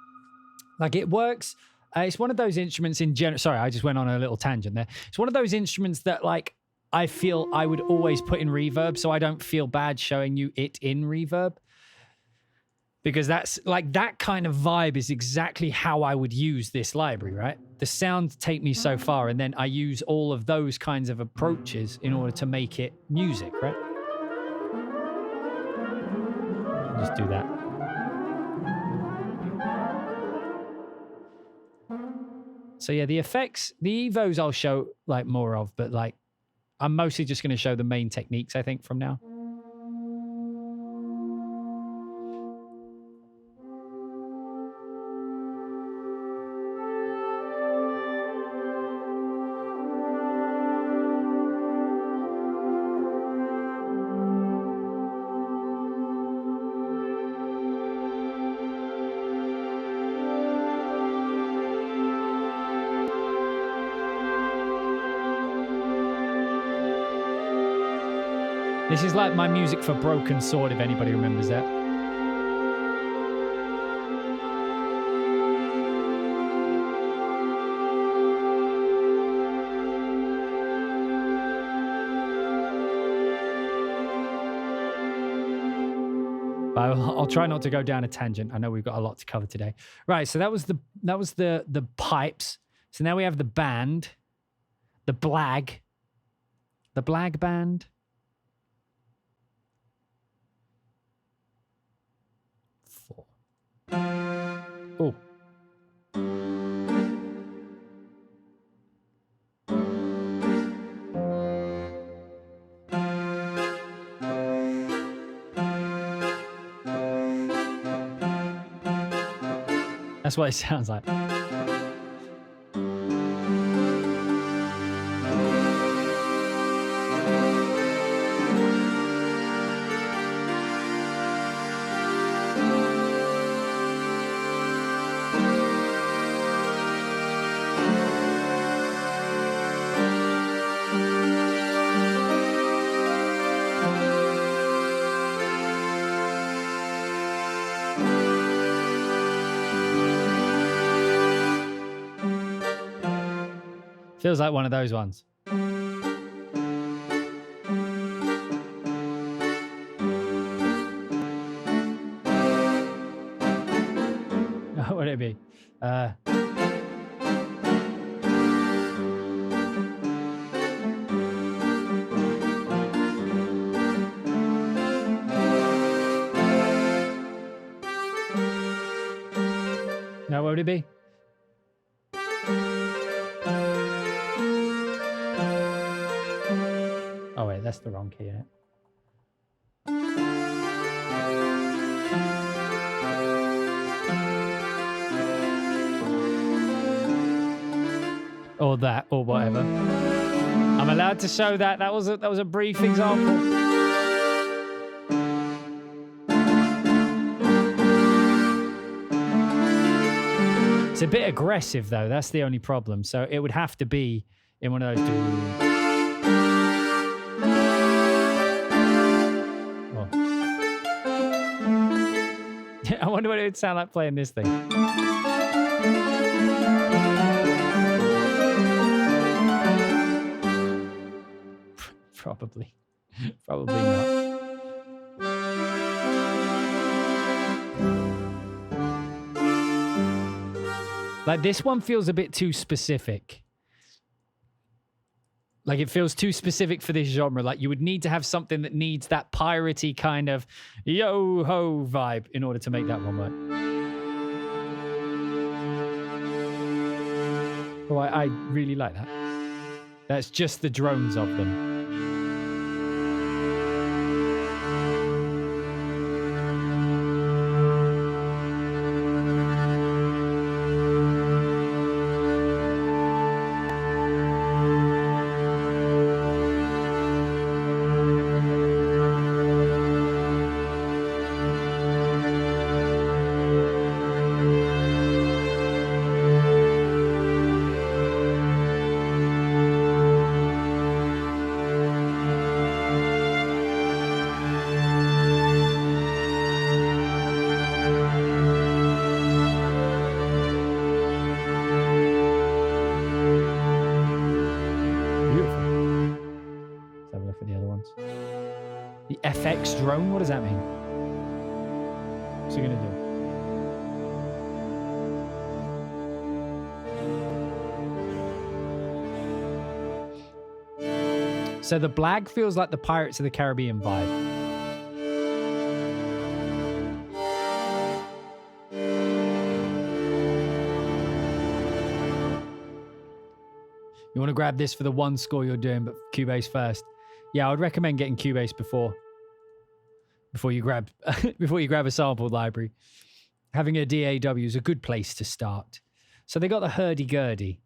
Like it works. It's one of those instruments in general. Sorry, I just went on a little tangent there. It's one of those instruments that like I feel I would always put in reverb, so I don't feel bad showing you it in reverb. Because that's like that kind of vibe is exactly how I would use this library, right? The sounds take me so far, and then I use all of those kinds of approaches in order to make it music, right? I'll just do that. So yeah, the effects, the Evos I'll show like more of, but like I'm mostly just going to show the main techniques, I think, from now. This is like my music for Broken Sword, if anybody remembers that. I'll try not to go down a tangent. I know we've got a lot to cover today. Right, so that was the pipes. So now we have the band, the blag band. Oh. That's what it sounds like. Feels like one of those ones. What would it be? No, what would it be? Oh wait, that's the wrong key, isn't it? Or that, or whatever. I'm allowed to show that. That was a brief example. It's a bit aggressive though. That's the only problem. So it would have to be in one of those. I wonder what it would sound like playing this thing. Probably not. Like this one feels a bit too specific. Like it feels too specific for this genre. Like you would need to have something that needs that piratey kind of yo-ho vibe in order to make that one work. Oh, I really like that. That's just the drones of them. look at the other ones. The FX drone, what does that mean? What's he going to do? So the Blag feels like the Pirates of the Caribbean vibe. You want to grab this for the one score you're doing, but Cubase first. Yeah, I would recommend getting Cubase before you grab a sample library. Having a DAW is a good place to start. So they got the hurdy-gurdy.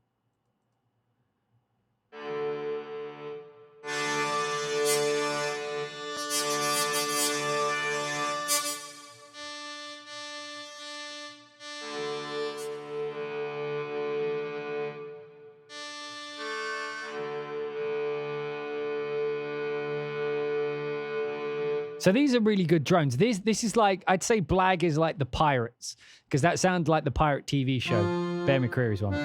So these are really good drones. This is like, I'd say Blag is like the Pirates, because that sounds like the pirate TV show, Bear McCreary's one.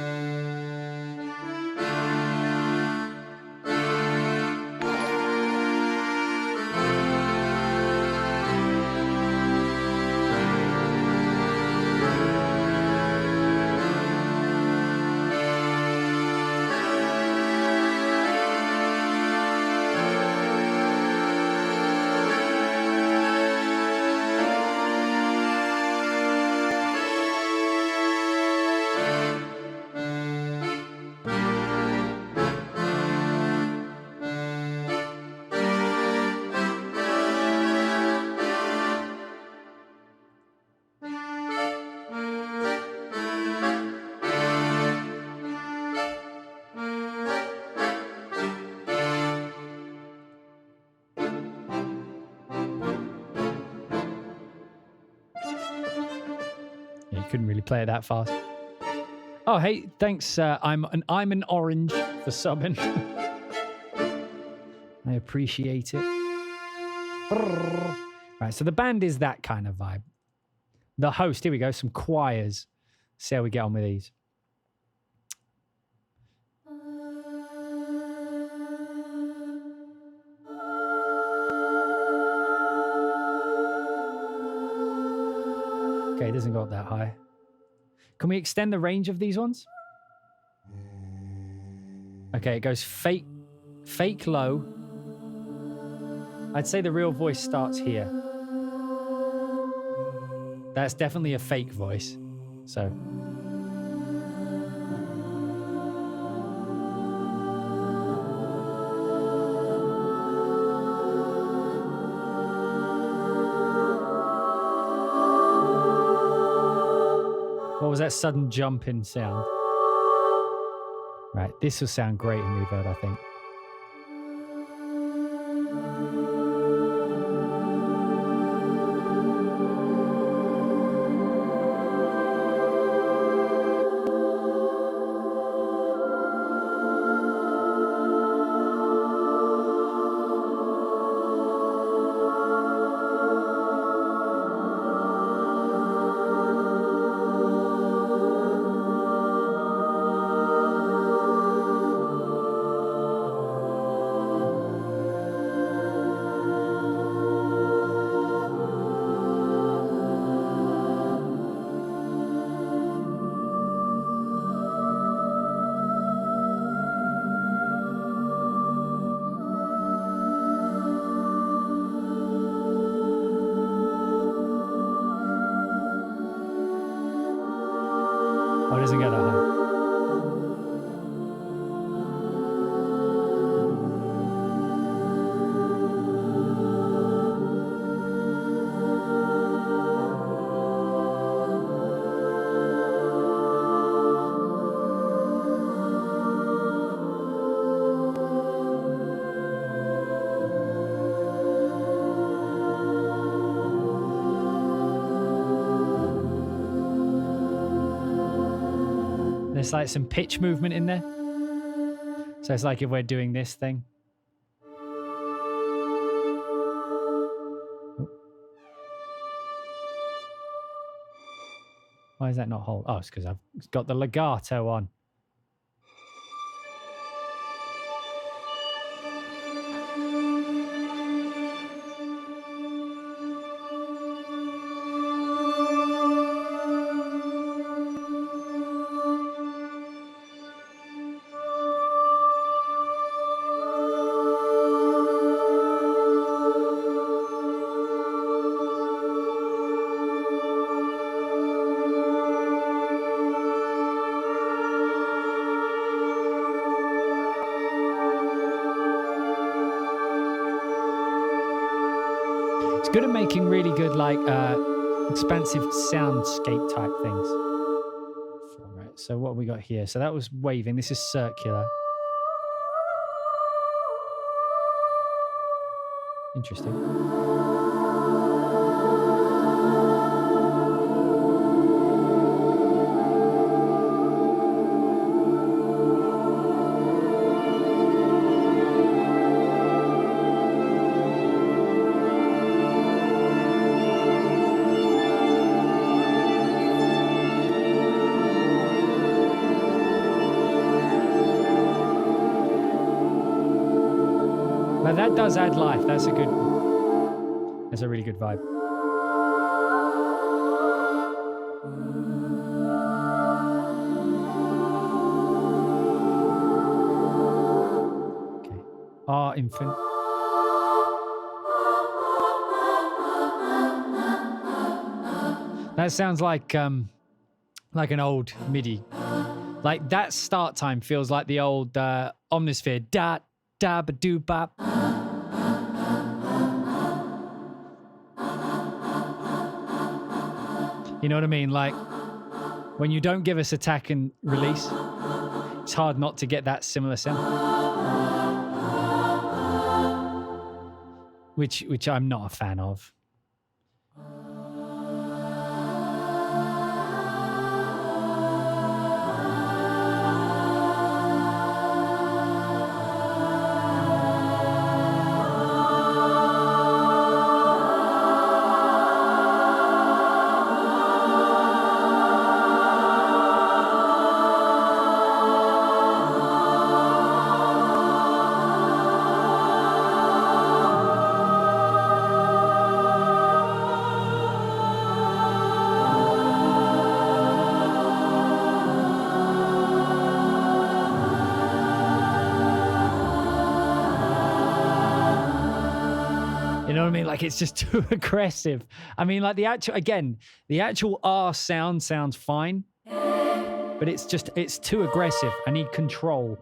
Couldn't really play it that fast. Oh, hey, thanks. I'm an orange for subbing. I appreciate it. Right, so the band is that kind of vibe. The host, here we go, some choirs. See how we get on with these. Okay, it doesn't go up that high. Can we extend the range of these ones? Okay, it goes fake low. I'd say the real voice starts here. That's definitely a fake voice. So. What was that sudden jump in sound? Right, this will sound great in reverb, I think. Doesn't get that high. There's like some pitch movement in there. So it's like if we're doing this thing. Why is that not hold? Oh, it's because I've got the legato on. It's good at making really good, like, expansive soundscape type things. All right, so what have we got here? So that was waving. This is circular. Interesting. But that does add life. That's a really good vibe. Okay. R infant. That sounds like an old MIDI. Like that start time feels like the old Omnisphere. Da da ba doo bop. You know what I mean? Like when you don't give us attack and release, it's hard not to get that similar sound. Which I'm not a fan of. Like it's just too aggressive. I mean, like the actual R sound sounds fine, but it's too aggressive. I need control.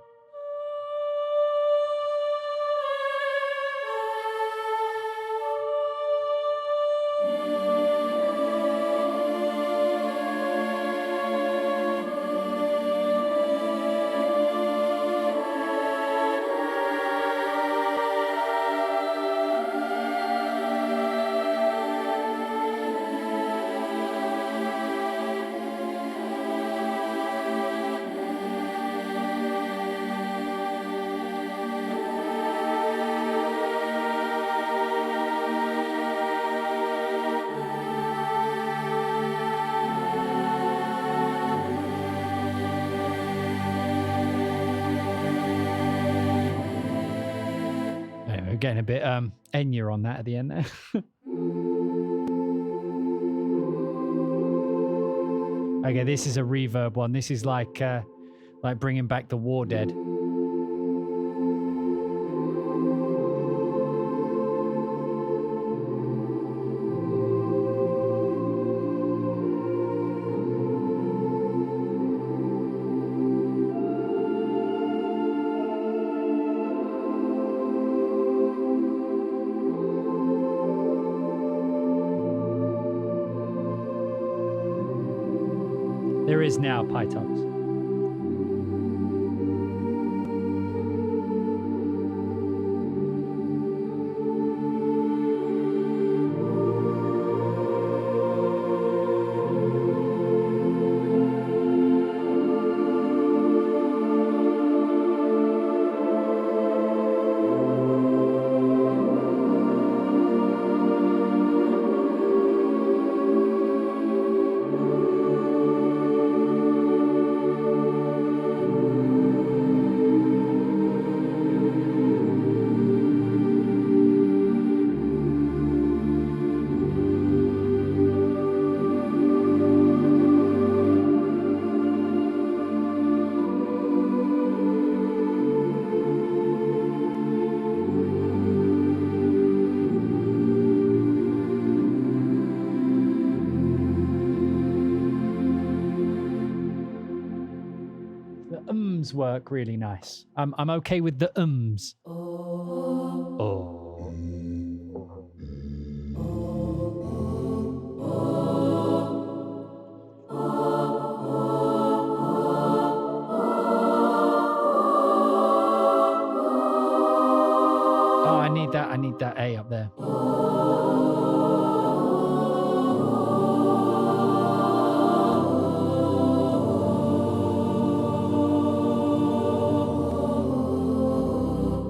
Getting a bit Enya on that at the end there. Okay, this is a reverb one. This is like bringing back the War Dead. There is now Pytox. Work really nice. I'm okay with the ums. Oh. that A up there.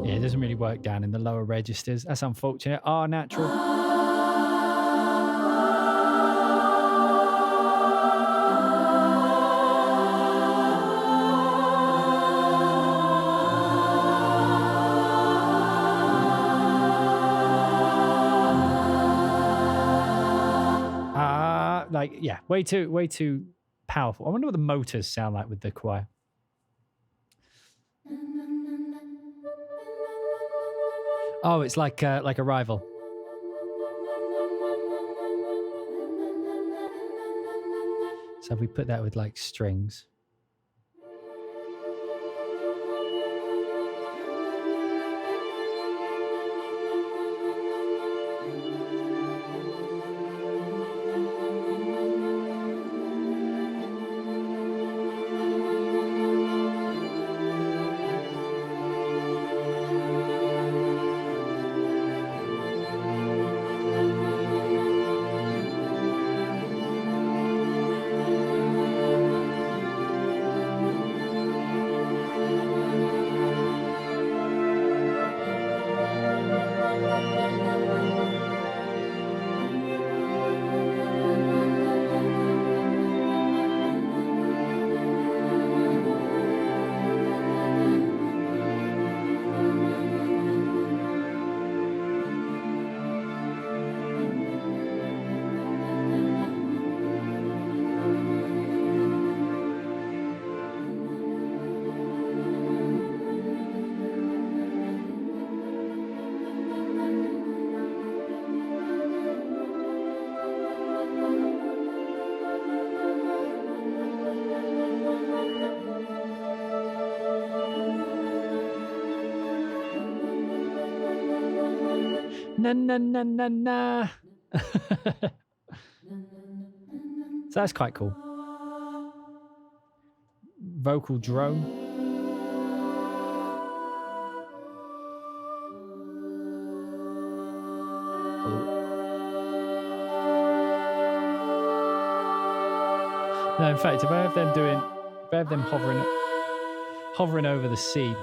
Yeah, it doesn't really work down in the lower registers. That's unfortunate. R natural. Like, yeah, way too powerful. I wonder what the motors sound like with the choir. Oh, it's like a rival. So if we put that with like strings. Na na na na na. So that's quite cool. Vocal drone. No, in fact, if I have them hovering over the sea.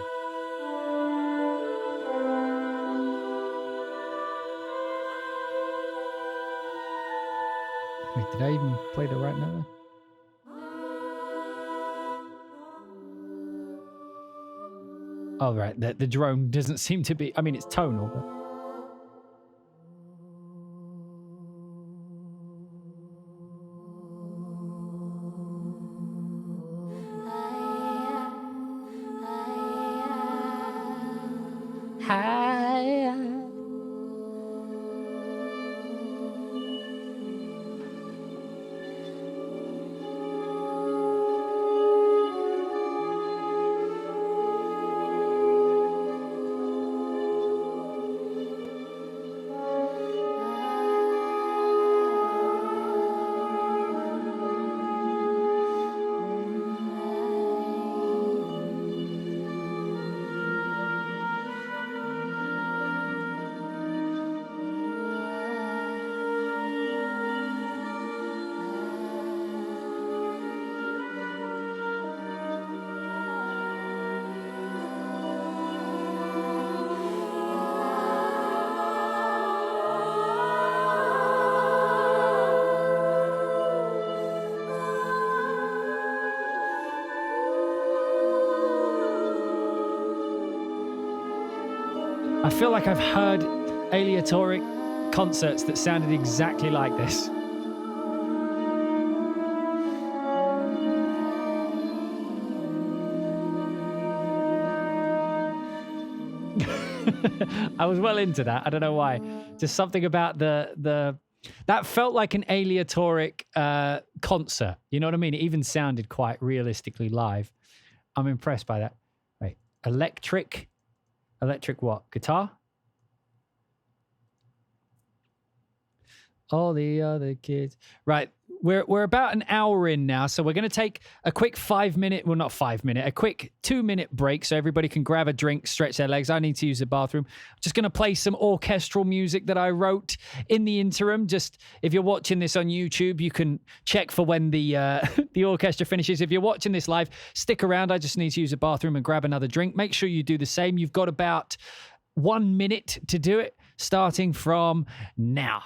Wait, did I even play the right note? Oh, right. The drone doesn't seem to be... I mean, it's tonal, but... I feel like I've heard aleatoric concerts that sounded exactly like this. I was well into that. I don't know why. Just something about the that felt like an aleatoric concert. You know what I mean? It even sounded quite realistically live. I'm impressed by that. Right. Electric what? Guitar? all the other kids. Right. We're about an hour in now, so we're going to take a quick 5-minute, well, not 5-minute, a quick 2-minute break so everybody can grab a drink, stretch their legs. I need to use the bathroom. I'm just going to play some orchestral music that I wrote in the interim. Just if you're watching this on YouTube, you can check for when the the orchestra finishes. If you're watching this live, stick around. I just need to use the bathroom and grab another drink. Make sure you do the same. You've got about 1 minute to do it, starting from now.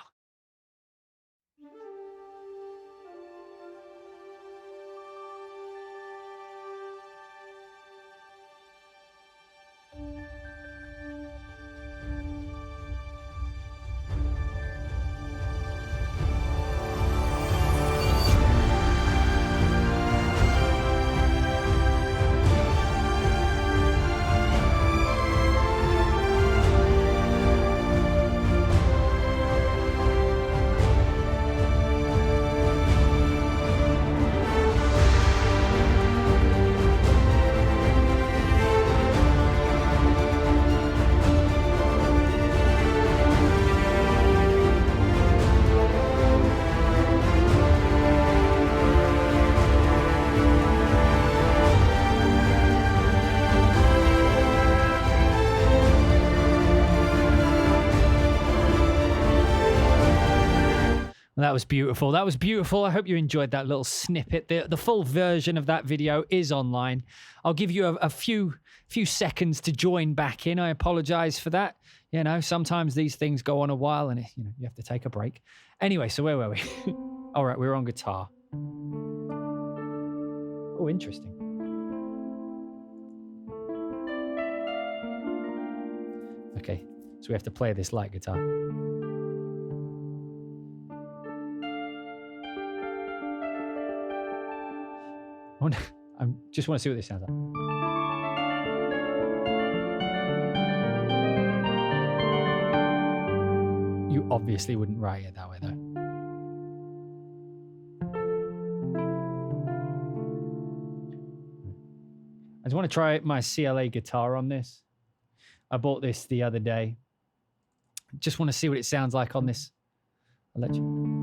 That was beautiful. That was beautiful. I hope you enjoyed that little snippet. The full version of that video is online. I'll give you a few seconds to join back in. I apologize for that. You know, sometimes these things go on a while and you have to take a break. Anyway, so where were we? All right, we were on guitar. Oh, interesting. Okay, so we have to play this light guitar. I just want to see what this sounds like. You obviously wouldn't write it that way, though. I just want to try my CLA guitar on this. I bought this the other day. Just want to see what it sounds like on this. I'll let you.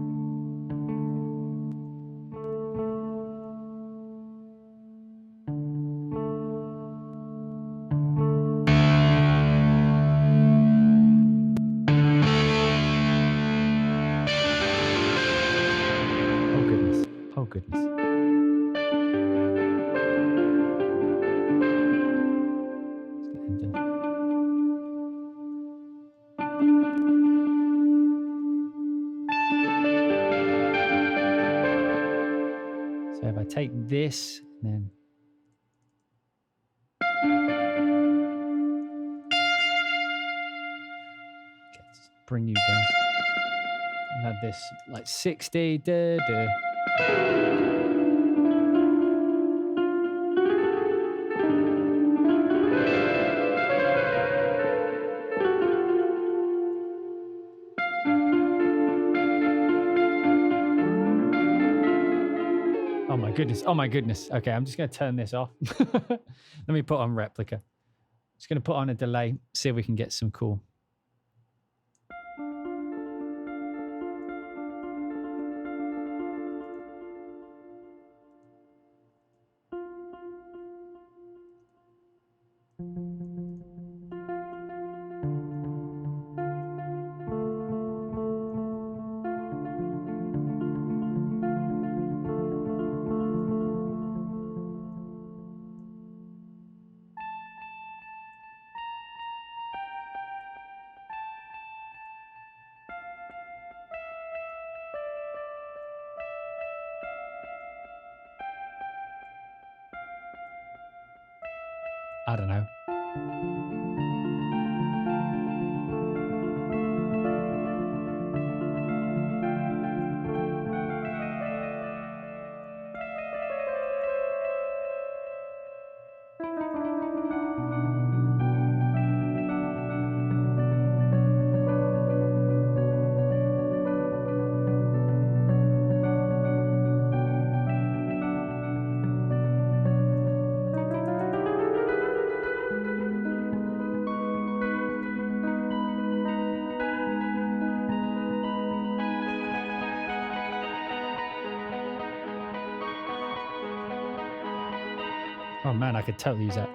Take this and then bring you down. I have this like 60. Oh my goodness. Okay, I'm just going to turn this off. Let me put on replica. Just going to put on a delay, see if we can get some cool. I don't know. Oh man, I could totally use that.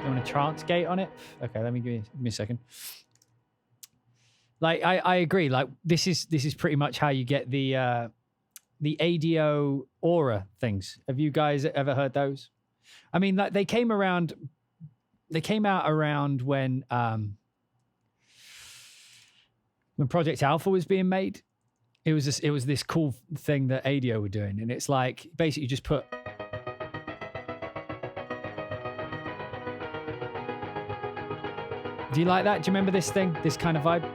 You want a trance gate on it? Okay, let me give me a second. Like I agree. Like this is pretty much how you get the ADO aura things. Have you guys ever heard those? I mean, like they came out around when Project Alpha was being made. It was this cool thing that ADO were doing, and it's like basically you just put. Do you like that? Do you remember this thing? This kind of vibe?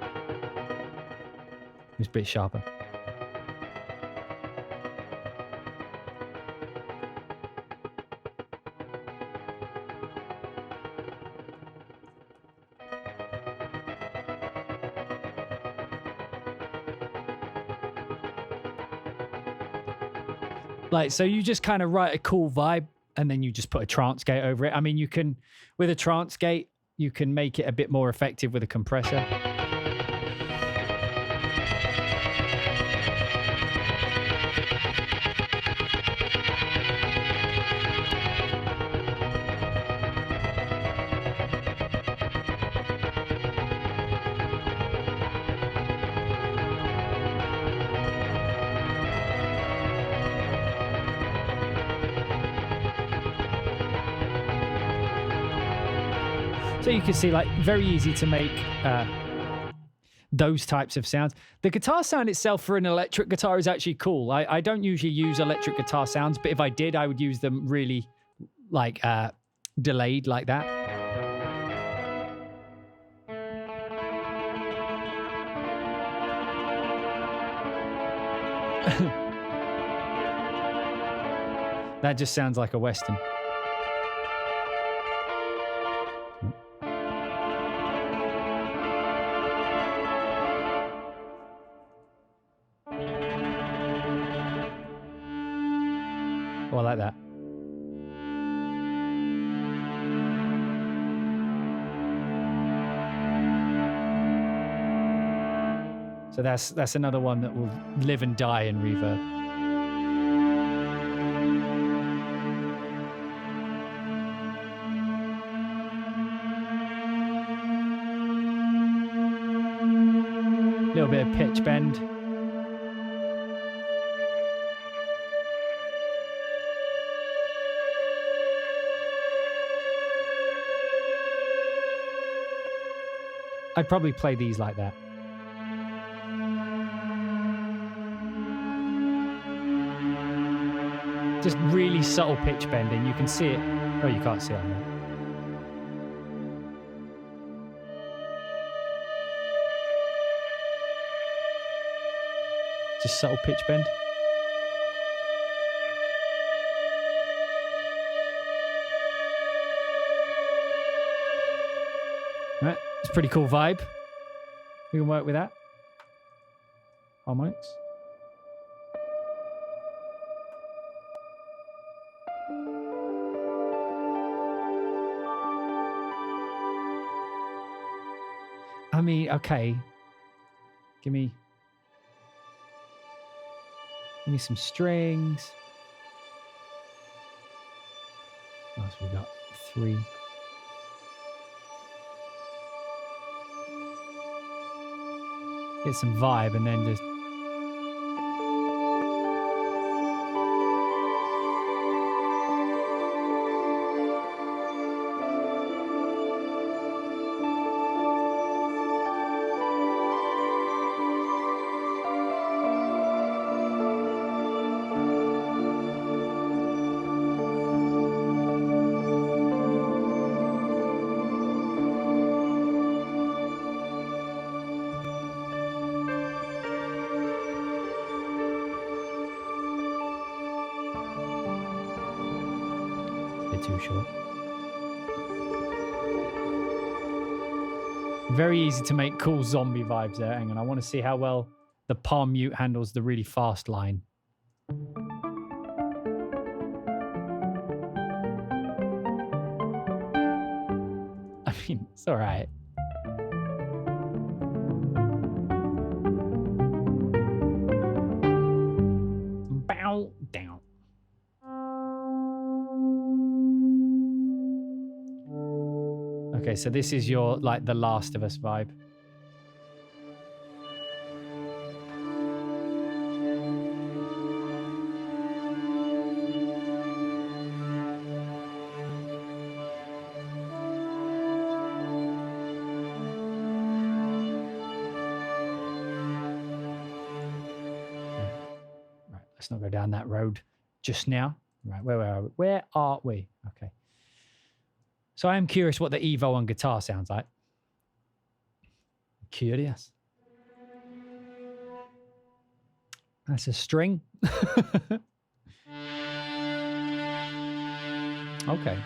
It's a bit sharper. Like, so you just kind of write a cool vibe and then you just put a trance gate over it. I mean, you can, with a trance gate, you can make it a bit more effective with a compressor. So you can see, like, very easy to make those types of sounds. The guitar sound itself for an electric guitar is actually cool. I don't usually use electric guitar sounds, but if I did, I would use them really, like, delayed like that. That just sounds like a Western. Oh, I like that. So that's another one that will live and die in reverb. A little bit of pitch bend. I'd probably play these like that. Just really subtle pitch bending. You can see it. Oh, you can't see it on there. Just subtle pitch bend. All right, it's a pretty cool vibe. We can work with that. Harmonics. I mean, okay. Give me some strings. What else we got? 3. Get some vibe and then just. Too short. Very easy to make cool zombie vibes there. Hang on, I want to see how well the palm mute handles the really fast line. I mean, it's all right. Okay, so this is your, like, The Last of Us vibe. Right, let's not go down that road just now. Right, where are we? Where are we? Okay. So I am curious what the Evo on guitar sounds like. Curious. That's a string. Okay.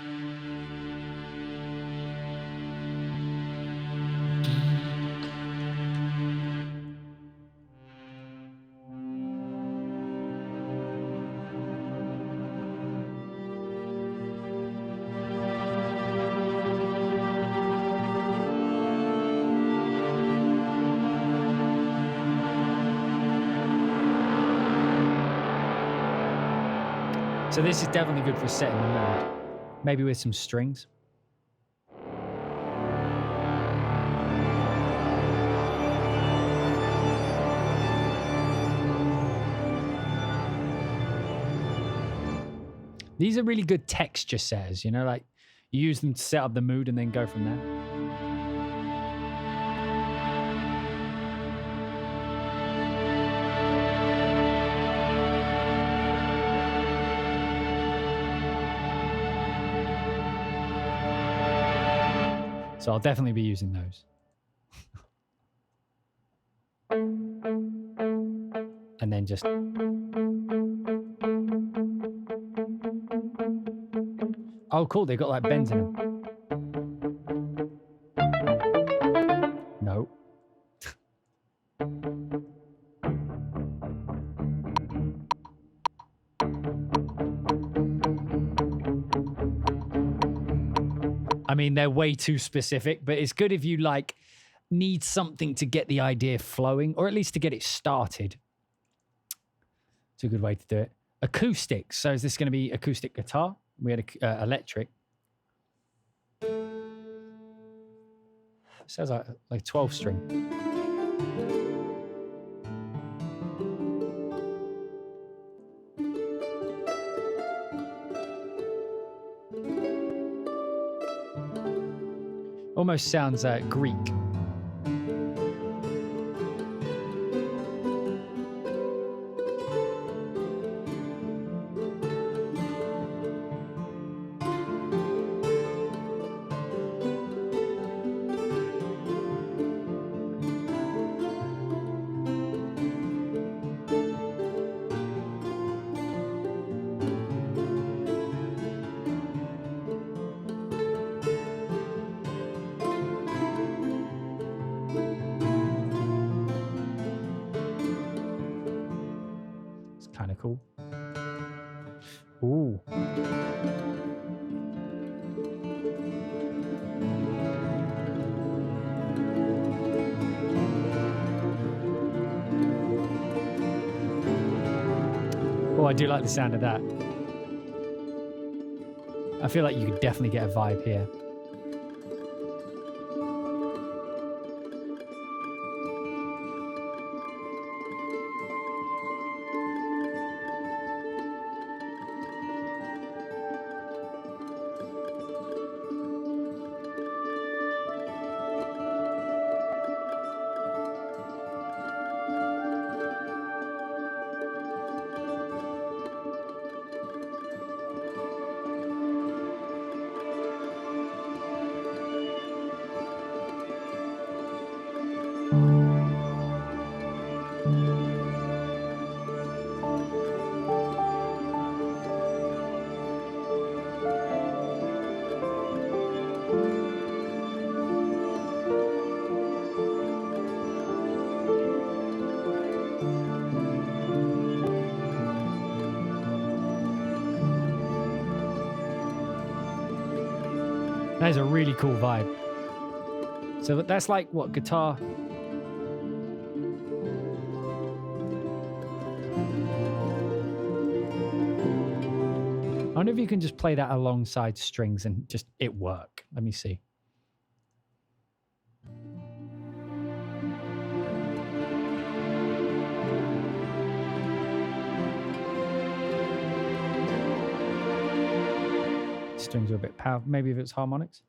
So this is definitely good for setting the mood. Maybe with some strings. These are really good texture setters, you know, like you use them to set up the mood and then go from there. So I'll definitely be using those. And then just... Oh, cool. They got like bends in them. No. I mean, they're way too specific, but it's good if you like need something to get the idea flowing, or at least to get it started. It's a good way to do it. Acoustic. So is this going to be acoustic guitar? We had electric. It sounds like 12 string. Almost sounds Greek. Cool. Ooh. Oh, I do like the sound of that. I feel like you could definitely get a vibe here. That is a really cool vibe. So that's like what guitar. I wonder if you can just play that alongside strings and just it work. Let me see. Strings are a bit powerful. Maybe if it's harmonics.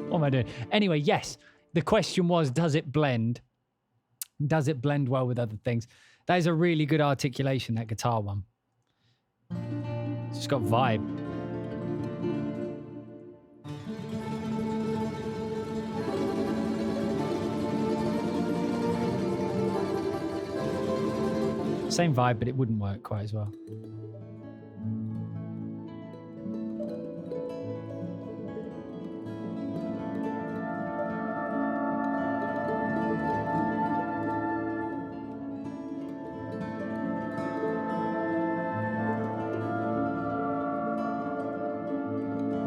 What am I doing? Anyway, yes, the question was, does it blend? Does it blend well with other things? That is a really good articulation, that guitar one. It's just got vibe. Same vibe, but it wouldn't work quite as well.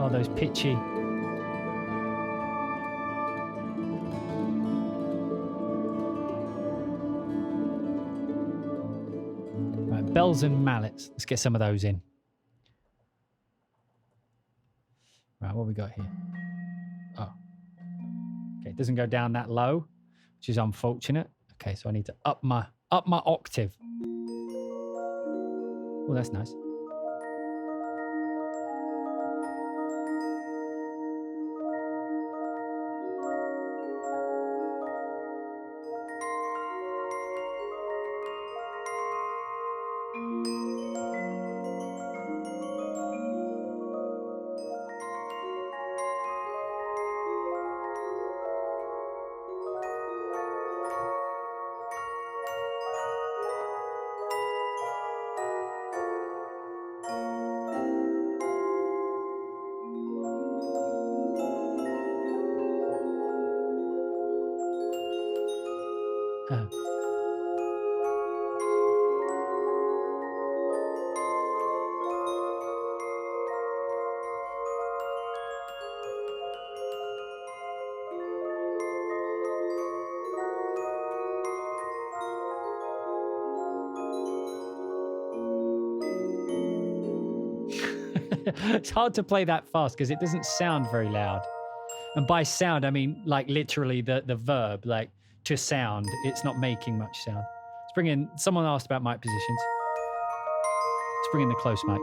Oh, those pitchy. Right, bells and mallets. Let's get some of those in. Right, what we got here? Oh. Okay, it doesn't go down that low, which is unfortunate. Okay, so I need to up my octave. Oh, that's nice. It's hard to play that fast because it doesn't sound very loud. And by sound, I mean like literally the verb, like to sound. It's not making much sound. Let's bring in, someone asked about mic positions. Let's bring in the close mic.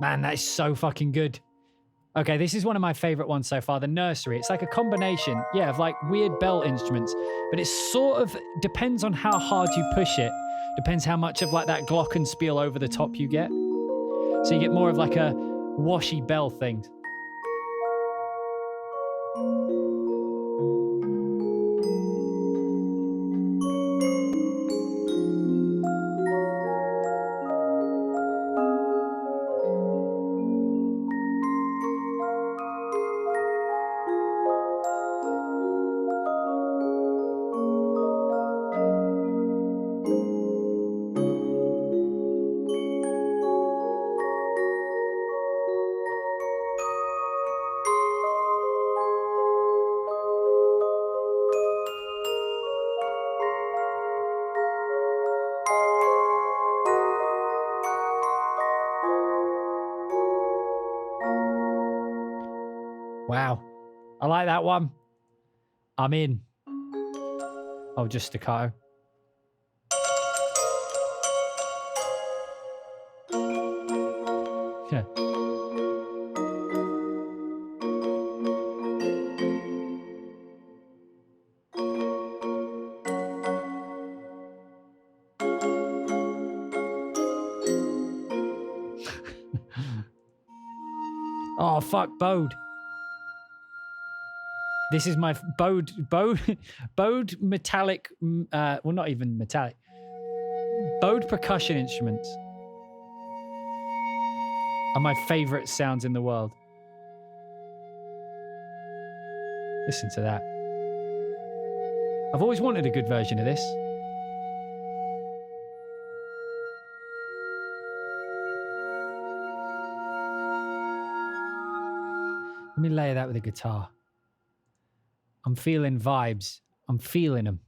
Man, that is so fucking good. Okay, this is one of my favorite ones so far, the Nursery. It's like a combination, yeah, of like weird bell instruments, but it sort of depends on how hard you push it. Depends how much of like that glockenspiel over the top you get. So you get more of like a washy bell thing. Wow. I like that one. I'm in. Oh, just staccato. Yeah. Oh, fuck, bowed. This is my bowed metallic, well, not even metallic. Bowed percussion instruments are my favorite sounds in the world. Listen to that. I've always wanted a good version of this. Let me layer that with a guitar. I'm feeling vibes. I'm feeling them.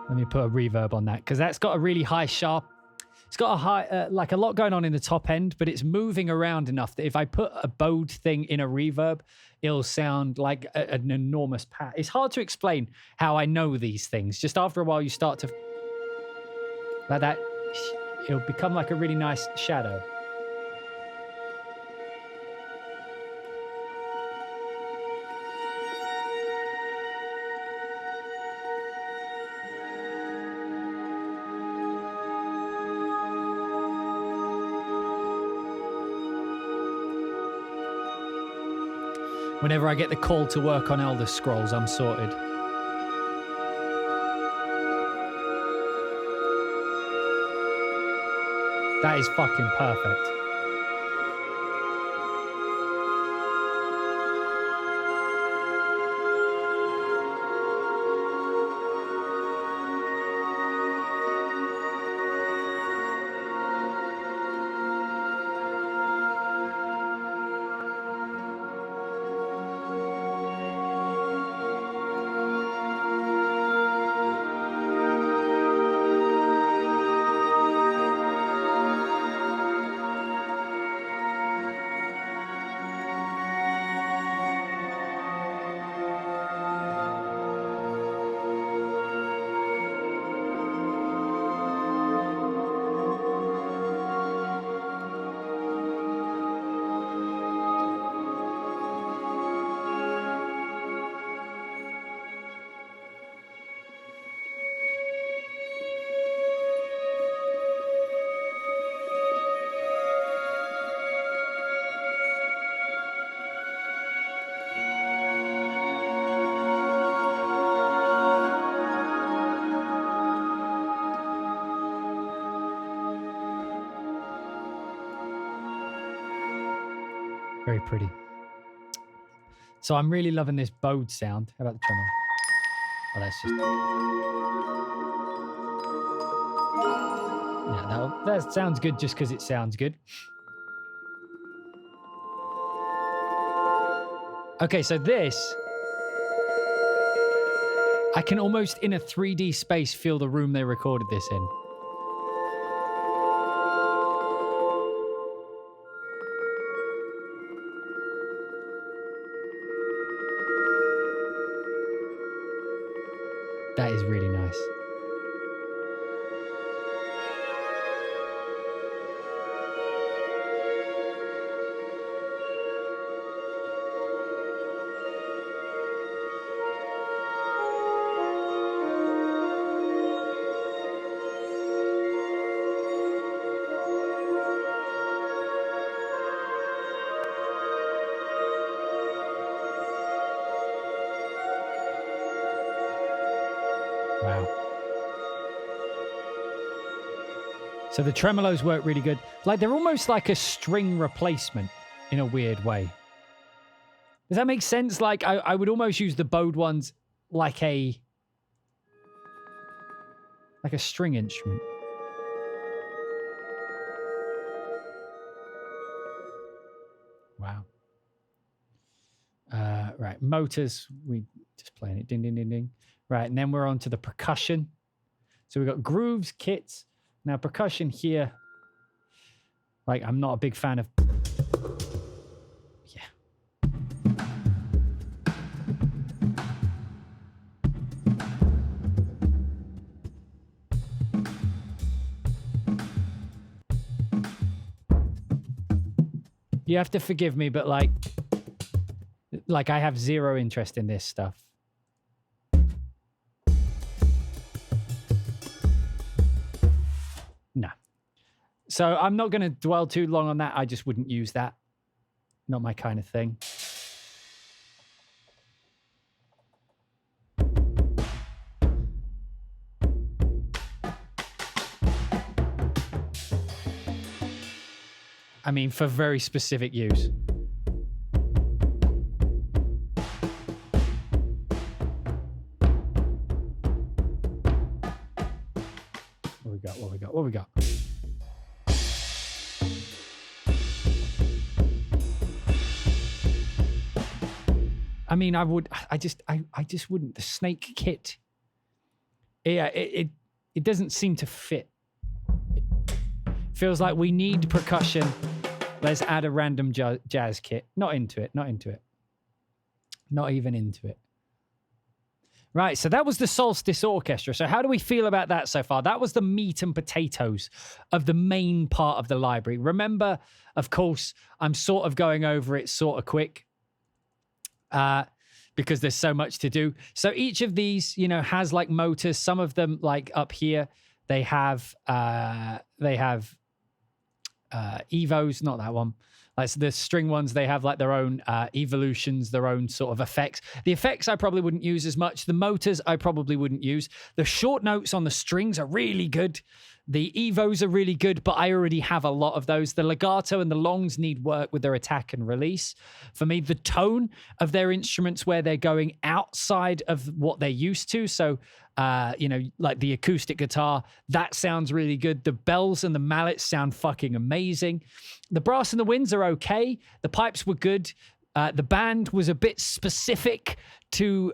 Let me put a reverb on that because that's got a really high sharp. It's got a high, like a lot going on in the top end, but it's moving around enough that if I put a bowed thing in a reverb, it'll sound like an enormous pat. It's hard to explain how I know these things. Just after a while, you start to like that. It'll become like a really nice shadow. Whenever I get the call to work on Elder Scrolls, I'm sorted. That is fucking perfect. Very pretty. So I'm really loving this bowed sound. How about the tremolo? Oh, that's just... Yeah, that sounds good just because it sounds good. Okay, so this... I can almost, in a 3D space, feel the room they recorded this in. That is really nice. So the tremolos work really good. Like they're almost like a string replacement in a weird way. Does that make sense? Like I would almost use the bowed ones like a string instrument. Wow. Right, motors, we just playing it, ding, ding, ding, ding. Right, and then we're on to the percussion. So we've got grooves, kits. Now percussion here, like I'm not a big fan of. Yeah. You have to forgive me, but like I have zero interest in this stuff. No. So I'm not going to dwell too long on that. I just wouldn't use that. Not my kind of thing. I mean, for very specific use. What we got? I mean, I just wouldn't. The snake kit. Yeah, it doesn't seem to fit. It feels like we need percussion. Let's add a random jazz kit. Not into it. Not even into it. Right, so that was the Solstice Orchestra. So how do we feel about that so far? That was the meat and potatoes of the main part of the library. Remember, of course, I'm sort of going over it sort of quick because there's so much to do. So each of these, you know, has like motors. Some of them, like up here, they have Evos, not that one. Like so the string ones, they have like their own evolutions, their own sort of effects. The effects I probably wouldn't use as much. The motors I probably wouldn't use. The short notes on the strings are really good. The Evos are really good, but I already have a lot of those. The legato and the longs need work with their attack and release. For me, the tone of their instruments where they're going outside of what they're used to. So, you know, like the acoustic guitar, that sounds really good. The bells and the mallets sound fucking amazing. The brass and the winds are okay. The pipes were good. The band was a bit specific to...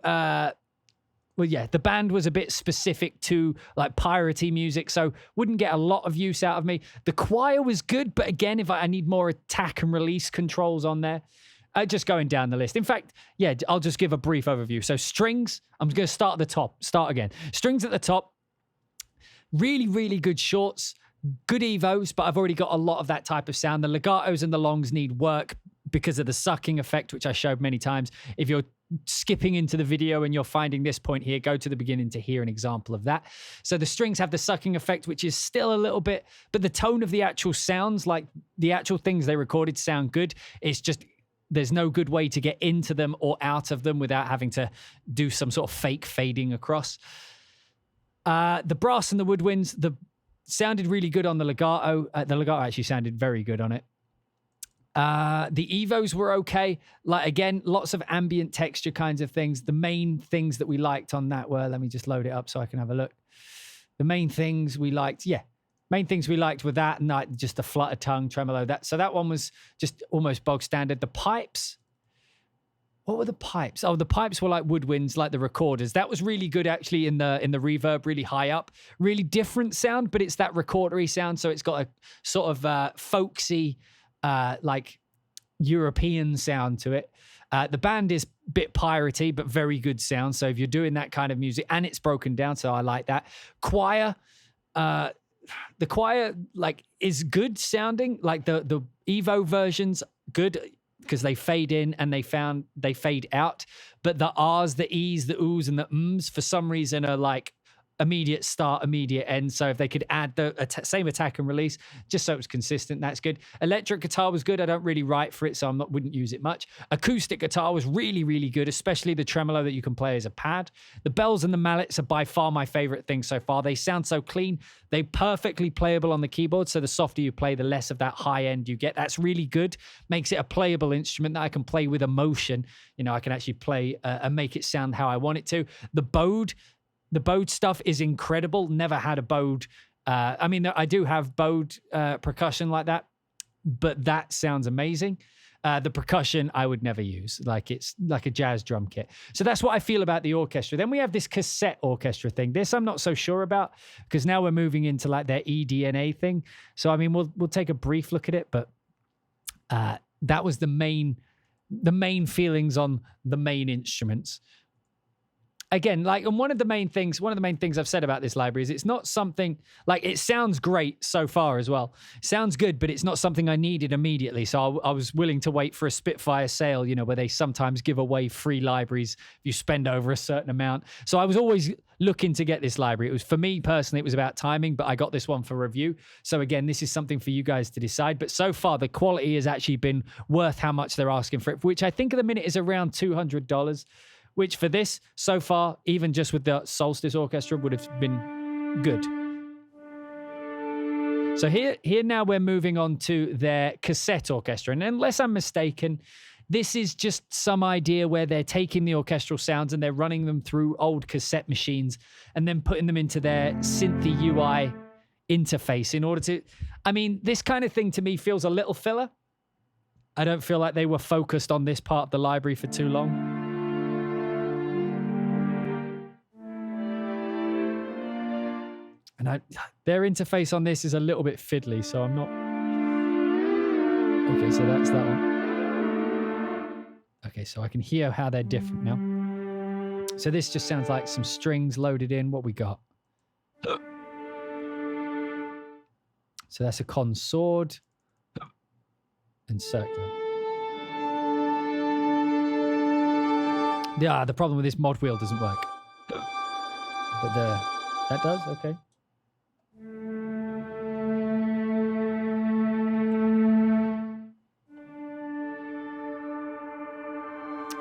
Well, yeah, the band was a bit specific to like piratey music, so wouldn't get a lot of use out of me. The choir was good, but again, if I need more attack and release controls on there, just going down the list. In fact, yeah, I'll just give a brief overview. So strings, I'm going to start at the top. Start again. Strings at the top, really, really good shorts, good evos, but I've already got a lot of that type of sound. The legatos and the longs need work because of the sucking effect, which I showed many times. If you're skipping into the video and you're finding this point here, go to the beginning to hear an example of that. So the strings have the sucking effect, which is still a little bit, but the tone of the actual sounds, like the actual things they recorded, sound good. It's just there's no good way to get into them or out of them without having to do some sort of fake fading across. The brass and the woodwinds, sounded really good on the legato. The legato actually sounded very good on it. The Evos were okay. Like, again, lots of ambient texture kinds of things. The main things that we liked on that were, let me just load it up so I can have a look. The main things we liked, main things we liked were that and like just a flutter tongue, tremolo. So that one was just almost bog standard. The pipes, what were the pipes? Oh, the pipes were like woodwinds, like the recorders. That was really good actually in the reverb, really high up. Really different sound, but it's that recordery sound. So it's got a sort of folksy, like European sound to it. The band is a bit piratey, but very good sound. So if you're doing that kind of music, and it's broken down, so I like that. Choir, the choir like is good sounding. Like the Evo versions, good because they fade in and they fade out. But the R's, the E's, the O's, and the M's for some reason are like immediate start, immediate end. So if they could add the same attack and release, just so it was consistent, that's good. Electric guitar was good. I don't really write for it, so wouldn't use it much. Acoustic guitar was really, really good, especially the tremolo that you can play as a pad. The bells and the mallets are by far my favorite thing so far. They sound so clean. They're perfectly playable on the keyboard, so the softer you play, the less of that high end you get. That's really good. Makes it a playable instrument that I can play with emotion. You know, I can actually play and make it sound how I want it to. The bowed stuff is incredible. Never had a bowed. I mean, I do have bowed percussion like that, but that sounds amazing. The percussion I would never use. Like, it's like a jazz drum kit. So that's what I feel about the orchestra. Then we have this cassette orchestra thing. This I'm not so sure about, because now we're moving into like their eDNA thing. So I mean, we'll take a brief look at it, but that was the main feelings on the main instruments. Again, like, and one of the main things I've said about this library is it's not something, like, it sounds great so far as well. Sounds good, but it's not something I needed immediately. So I was willing to wait for a Spitfire sale, you know, where they sometimes give away free libraries if you spend over a certain amount. So I was always looking to get this library. It was, for me personally, it was about timing, but I got this one for review. So again, this is something for you guys to decide. But so far, the quality has actually been worth how much they're asking for it, which I think at the minute is around $200. Which for this, so far, even just with the Solstice Orchestra, would have been good. So here now we're moving on to their Cassette Orchestra. And unless I'm mistaken, this is just some idea where they're taking the orchestral sounds and they're running them through old cassette machines and then putting them into their Synthy UI interface in order to... I mean, this kind of thing to me feels a little filler. I don't feel like they were focused on this part of the library for too long. And their interface on this is a little bit fiddly, so I'm not... Okay, so that's that one. Okay, so I can hear how they're different now. So this just sounds like some strings loaded in. What we got? So that's a consort and circular. Yeah, the problem with this mod wheel doesn't work. But that does? Okay.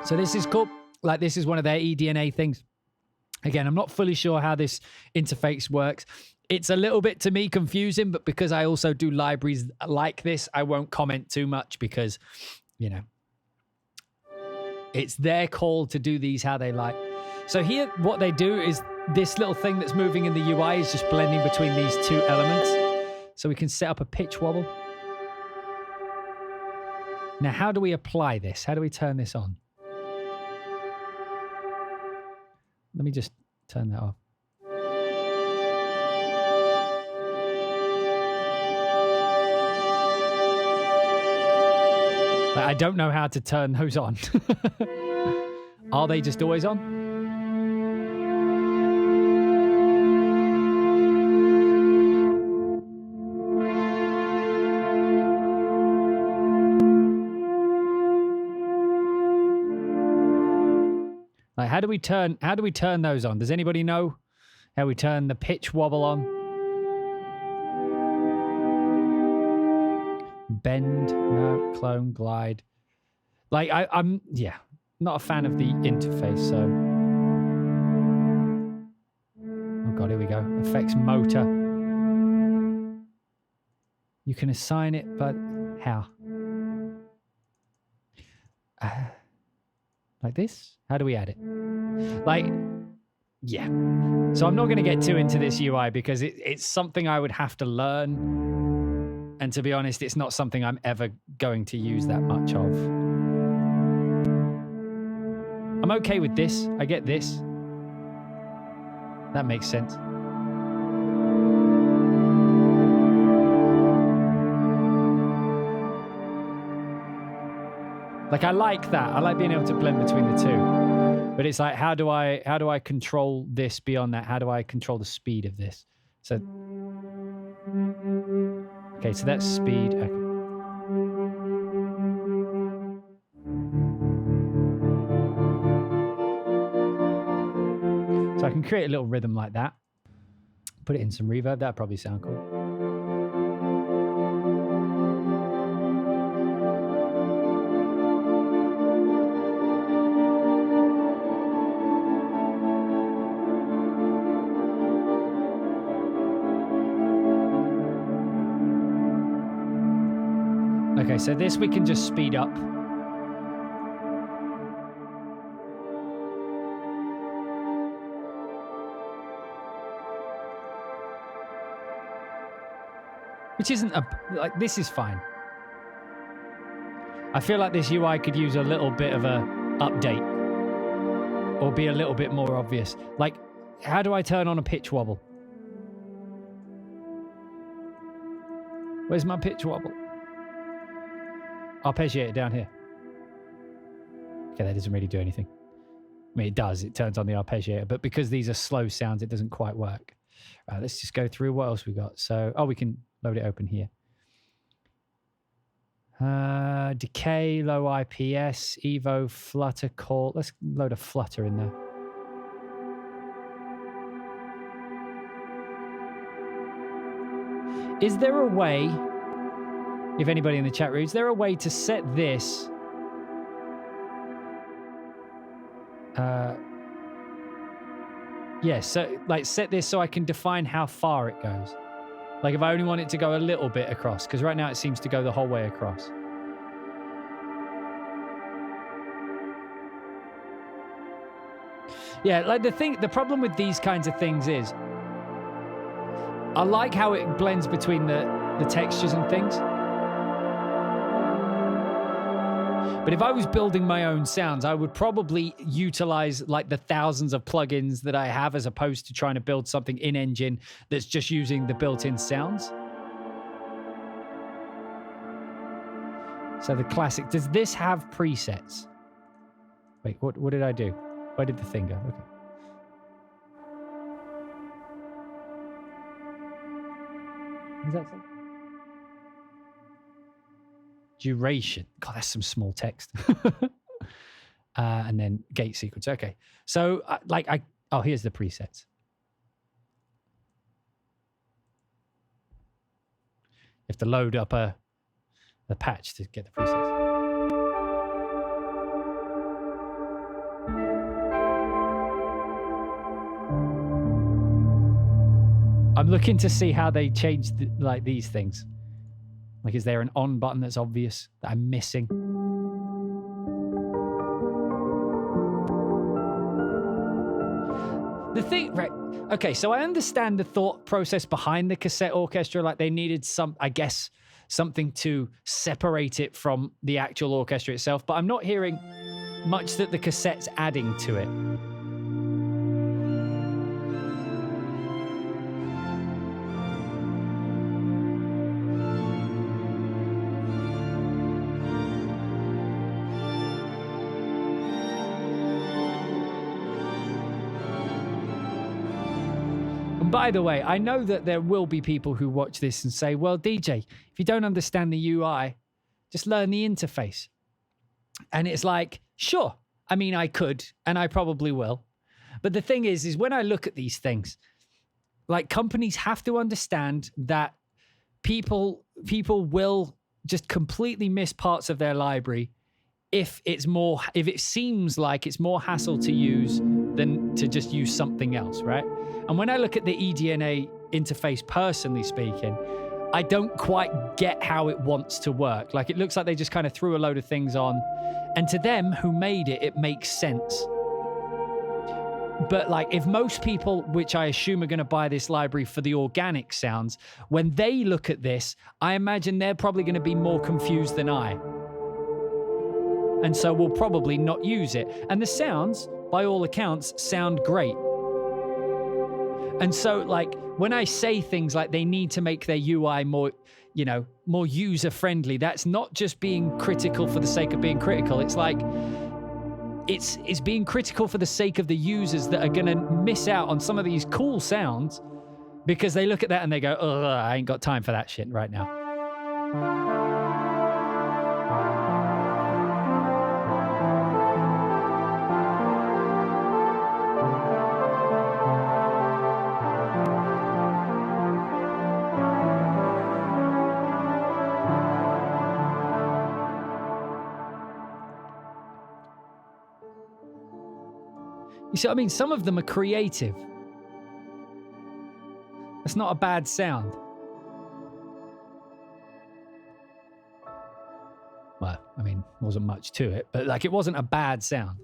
So this is cool. Like, this is one of their eDNA things. Again, I'm not fully sure how this interface works. It's a little bit, to me, confusing, but because I also do libraries like this, I won't comment too much because, you know, it's their call to do these how they like. So here, what they do is this little thing that's moving in the UI is just blending between these two elements. So we can set up a pitch wobble. Now, how do we apply this? How do we turn this on? Let me just turn that off. But I don't know how to turn those on. Are they just always on? Like, how do we turn those on? Does anybody know how we turn the pitch wobble on? Bend, no, clone, glide. Like, I'm not a fan of the interface, so. Oh god, here we go. Effects motor. You can assign it, but how? Like this? How do we add it? Like, yeah. So I'm not going to get too into this UI because it's something I would have to learn. And to be honest, it's not something I'm ever going to use that much of. I'm okay with this. I get this. That makes sense. Like, I like that. I like being able to blend between the two. But it's like, how do I control this beyond that? How do I control the speed of this? So, okay, so that's speed. Okay. So I can create a little rhythm like that. Put it in some reverb. That'd probably sound cool. Okay, so this we can just speed up. Which isn't like, this is fine. I feel like this UI could use a little bit of a update or be a little bit more obvious. Like, how do I turn on a pitch wobble? Where's my pitch wobble? Arpeggiate it down here. Okay, that doesn't really do anything. I mean, it does. It turns on the arpeggiator, but because these are slow sounds, it doesn't quite work. Right, let's just go through what else we got. So, we can load it open here. Decay, low IPS, Evo, flutter, call. Let's load a flutter in there. Is there a way, if anybody in the chat room, is there a way to set this yeah, so like set this so I can define how far it goes. Like if I only want it to go a little bit across, because right now it seems to go the whole way across. Yeah, like the problem with these kinds of things is I like how it blends between the textures and things. But if I was building my own sounds, I would probably utilize like the thousands of plugins that I have as opposed to trying to build something in Engine that's just using the built-in sounds. So the classic, does this have presets? Wait, what did I do? Where did the thing go? Okay. Is that something? Duration. God, that's some small text. And then gate sequence. Okay. So, here's the presets. You have to load up the patch to get the presets. I'm looking to see how they changed these things. Like, is there an on button that's obvious that I'm missing? The thing, right? Okay, so I understand the thought process behind the Cassette Orchestra. Like they needed something to separate it from the actual orchestra itself. But I'm not hearing much that the cassette's adding to it. By the way, I know that there will be people who watch this and say, well, DJ, if you don't understand the UI, just learn the interface. And it's like, sure. I mean, I could, and I probably will. But the thing is when I look at these things, like companies have to understand that people will just completely miss parts of their library if it seems like it's more hassle to use than to just use something else, right? And when I look at the eDNA interface, personally speaking, I don't quite get how it wants to work. Like, it looks like they just kind of threw a load of things on, and to them who made it, it makes sense. But like, if most people, which I assume are going to buy this library for the organic sounds, when they look at this, I imagine they're probably going to be more confused than I. And so we'll probably not use it. And the sounds, by all accounts, sound great. And so, like, when I say things like they need to make their UI more, more user-friendly, that's not just being critical for the sake of being critical. It's like, it's being critical for the sake of the users that are going to miss out on some of these cool sounds because they look at that and they go, oh, I ain't got time for that shit right now. see what I mean? Some of them are creative. That's not a bad sound. Well, I mean, wasn't much to it, but like it wasn't a bad sound.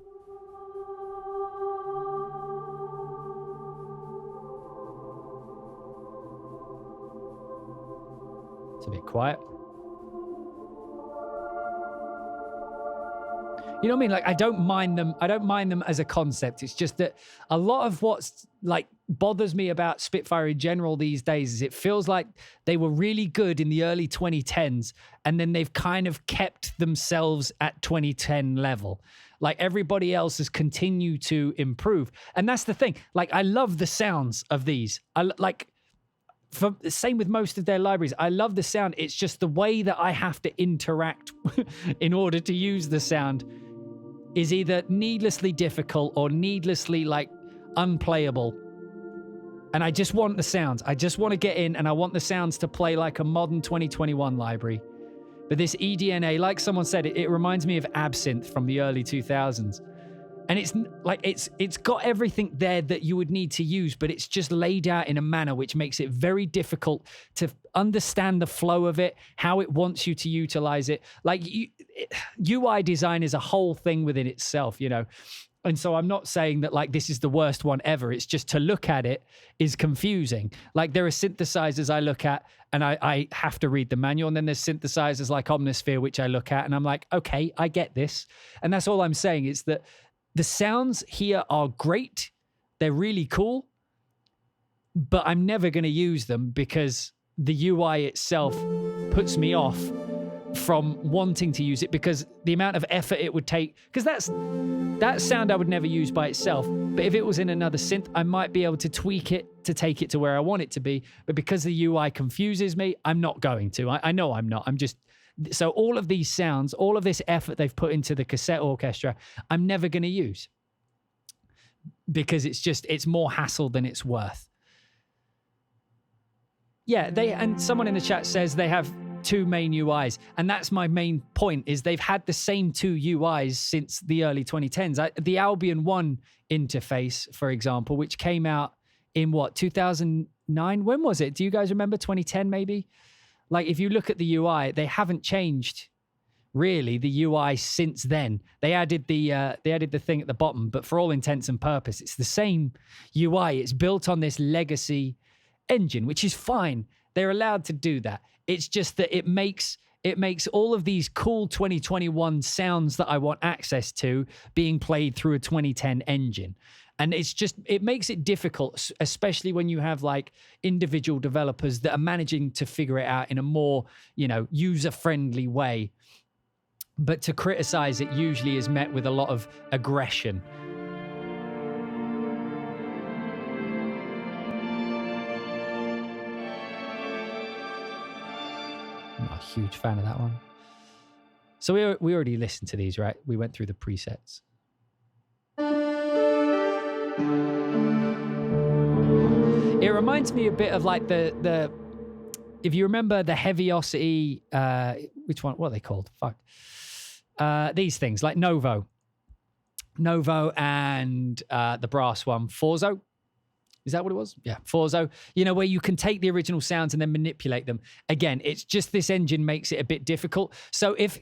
It's a bit quiet. You know what I mean? Like, I don't mind them. I don't mind them as a concept. It's just that a lot of what's like bothers me about Spitfire in general these days is it feels like they were really good in the early 2010s and then they've kind of kept themselves at 2010 level. Like everybody else has continued to improve. And that's the thing. Like, I love the sounds of these. Same with most of their libraries. I love the sound. It's just the way that I have to interact in order to use the sound is either needlessly difficult or needlessly like unplayable. And I just want the sounds. I just want to get in and I want the sounds to play like a modern 2021 library. But this eDNA, like someone said, it reminds me of Absinthe from the early 2000s. And it's like it's got everything there that you would need to use, but it's just laid out in a manner which makes it very difficult to understand the flow of it, how it wants you to utilize it. Like UI design is a whole thing within itself, you know. And so I'm not saying that like this is the worst one ever. It's just to look at it is confusing. Like there are synthesizers I look at and I have to read the manual. And then there's synthesizers like Omnisphere, which I look at and I'm like, okay, I get this. And that's all I'm saying is that the sounds here are great. They're really cool, but I'm never going to use them because the UI itself puts me off from wanting to use it because the amount of effort it would take, because that sound I would never use by itself. But if it was in another synth, I might be able to tweak it to take it to where I want it to be. But because the UI confuses me, I'm not going to. I know I'm not. I'm just... So all of these sounds, all of this effort they've put into the Cassette Orchestra, I'm never going to use because it's more hassle than it's worth. Yeah, and someone in the chat says they have two main UIs, and that's my main point, is they've had the same two UIs since the early 2010s. The Albion 1 interface, for example, which came out in 2009? When was it? Do you guys remember? 2010 maybe? Like, if you look at the UI, they haven't changed really the UI since then. They added the thing at the bottom, but for all intents and purposes, it's the same UI. It's built on this legacy engine, which is fine. They're allowed to do that. It's just that it makes all of these cool 2021 sounds that I want access to being played through a 2010 engine. And it makes it difficult, especially when you have like individual developers that are managing to figure it out in a more, user-friendly way. But to criticize it usually is met with a lot of aggression. I'm not a huge fan of that one. So we already listened to these, right? We went through the presets. It reminds me a bit of like the if you remember the Heaviosity, which one? What are they called? Fuck. These things like Novo and the brass one, Forzo. Is that what it was? Yeah, Forzo. Where you can take the original sounds and then manipulate them. Again, it's just this engine makes it a bit difficult. So if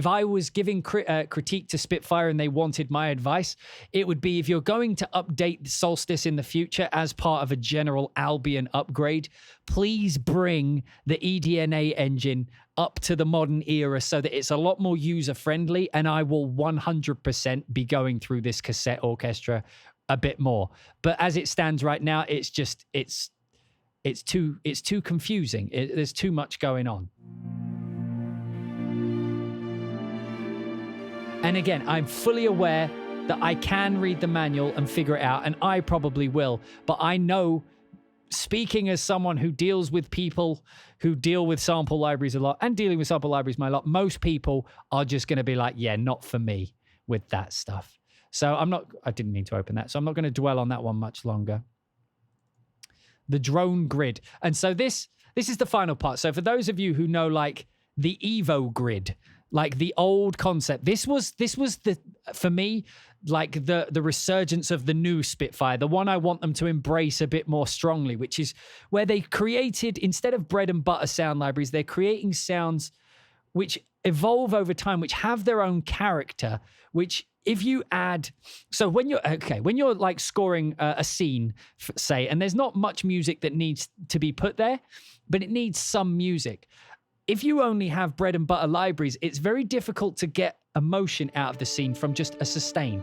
I was giving critique to Spitfire and they wanted my advice, it would be, if you're going to update Solstice in the future as part of a general Albion upgrade, please bring the eDNA engine up to the modern era so that it's a lot more user-friendly, and I will 100% be going through this Cassette Orchestra a bit more. But as it stands right now, it's too confusing. There's too much going on. And again, I'm fully aware that I can read the manual and figure it out, and I probably will. But I know, speaking as someone who deals with people who deal with sample libraries a lot, and dealing with sample libraries a lot, most people are just going to be like, yeah, not for me with that stuff. So I didn't mean to open that, so I'm not going to dwell on that one much longer. The drone grid. And so this is the final part. So for those of you who know, like, the Evo grid, like the old concept, this was for me, like the resurgence of the new Spitfire, the one I want them to embrace a bit more strongly, which is where they created, instead of bread and butter sound libraries, they're creating sounds which evolve over time, which have their own character, which if you add, so when you're like scoring a scene, say, and there's not much music that needs to be put there, but it needs some music. If you only have bread and butter libraries, it's very difficult to get emotion out of the scene from just a sustain.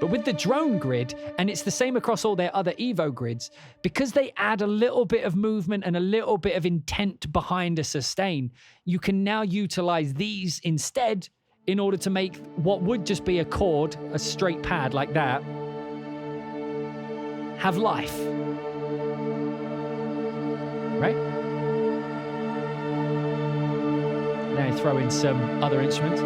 But with the drone grid, and it's the same across all their other Evo grids, because they add a little bit of movement and a little bit of intent behind a sustain, you can now utilize these instead in order to make what would just be a chord, a straight pad like that, have life. Right? Now you throw in some other instruments.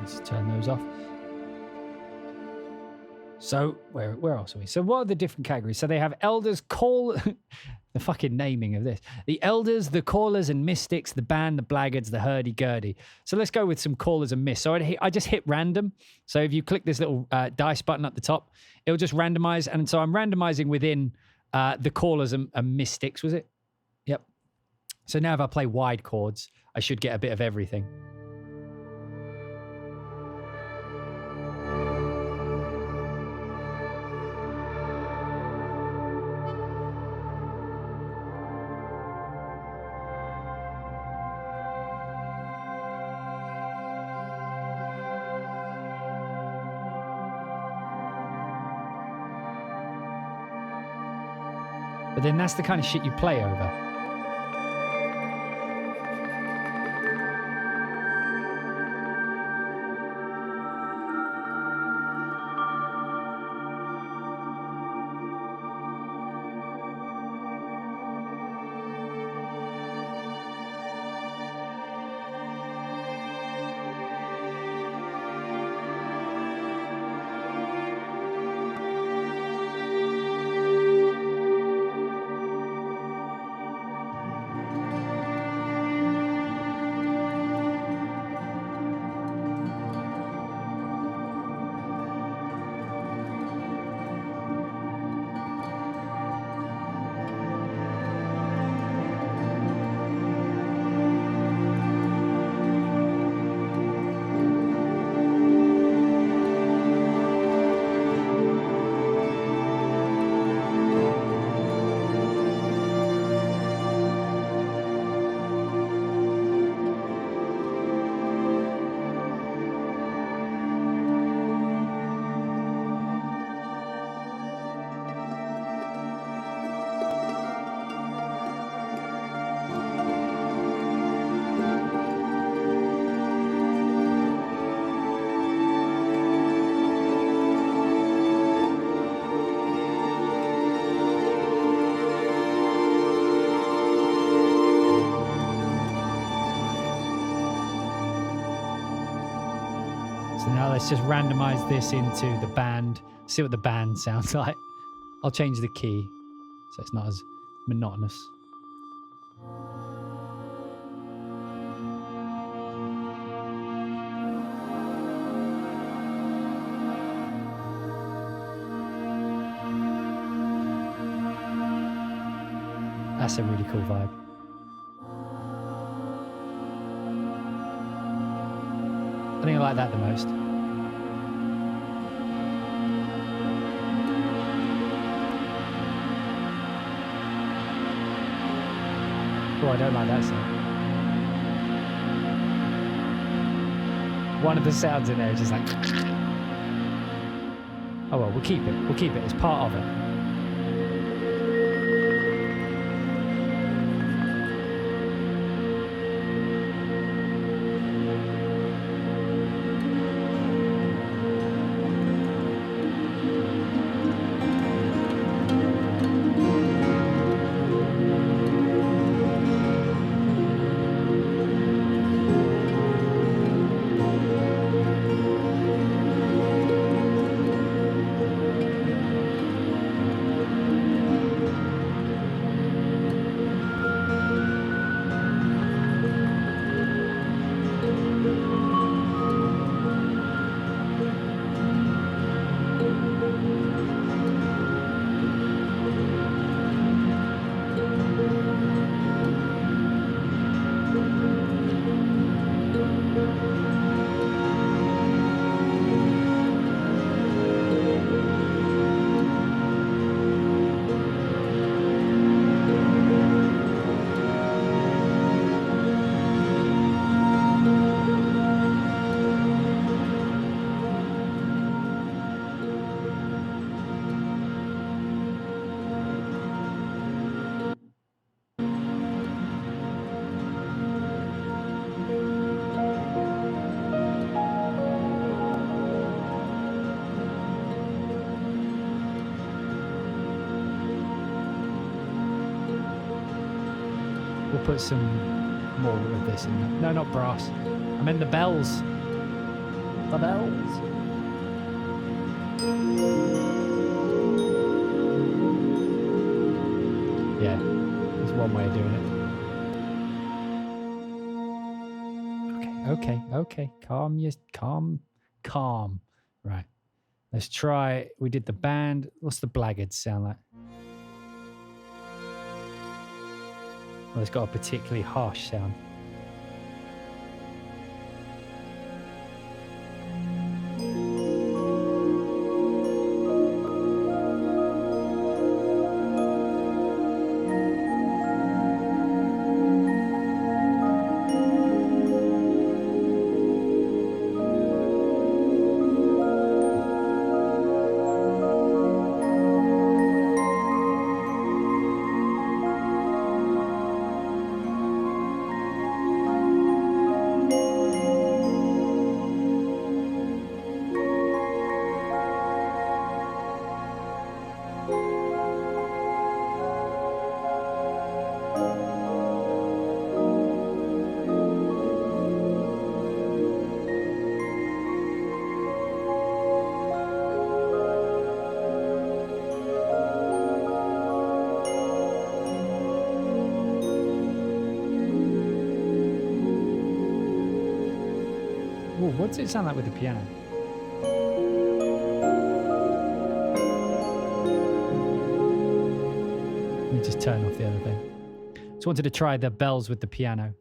Let's turn those off. So where else are we? So what are the different categories? So they have elders, call the fucking naming of this. The elders, the callers and mystics, the band, the blaggards, the hurdy-gurdy. So let's go with some callers and mystics. So I just hit random. So if you click this little dice button at the top, it'll just randomize. And so I'm randomizing within the callers and mystics, was it? Yep. So now if I play wide chords, I should get a bit of everything. But then that's the kind of shit you play over. Now let's just randomize this into the band. See what the band sounds like. I'll change the key so it's not as monotonous. That's a really cool vibe. I think I like that the most. Oh, I don't like that sound. One of the sounds in there is just like... Oh well, we'll keep it. We'll keep it. It's part of it. Put some more of this in there. No, not brass. I meant the bells. The bells. Yeah, there's one way of doing it. Okay. Calm. Right. Let's try. We did the band. What's the Blaggards sound like? Well, it's got a particularly harsh sound. What's it sound like with the piano? Let me just turn off the other thing. Just wanted to try the bells with the piano.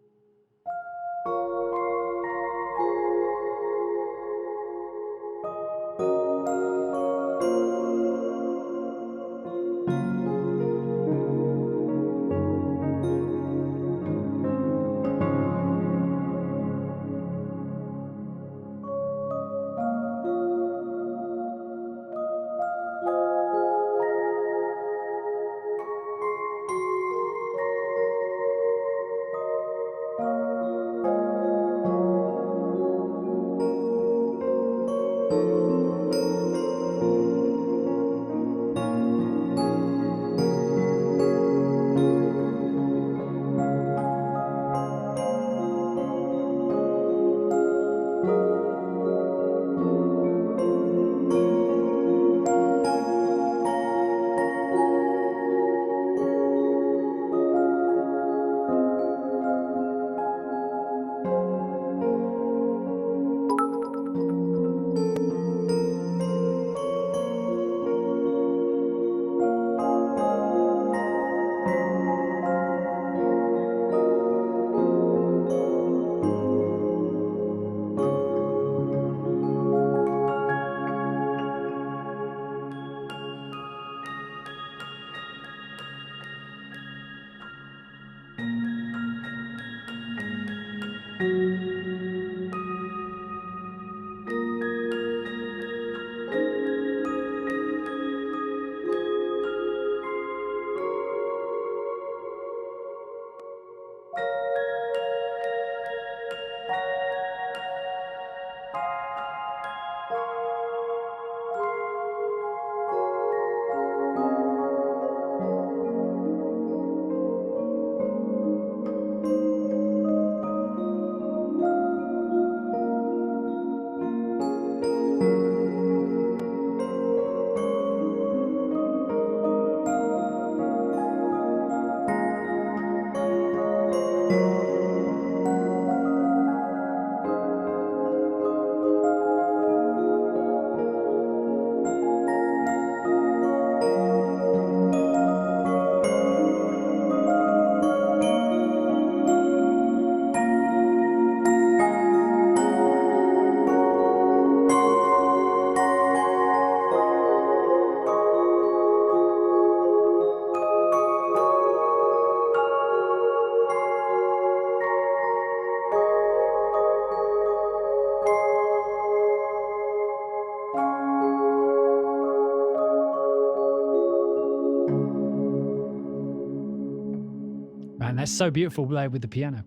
that's so beautiful played with the piano.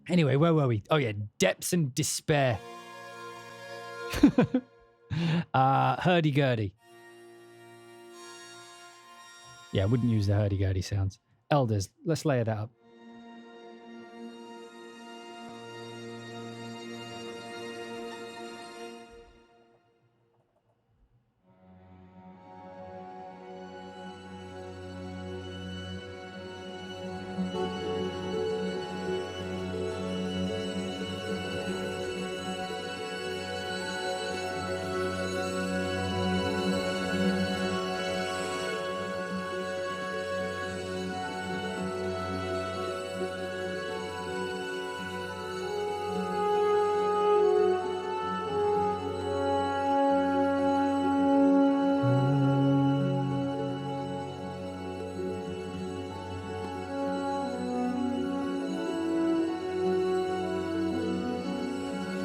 Anyway, where were we? Oh yeah, Depths and Despair. Hurdy-gurdy. Yeah, I wouldn't use the hurdy-gurdy sounds. Elders, let's layer that up.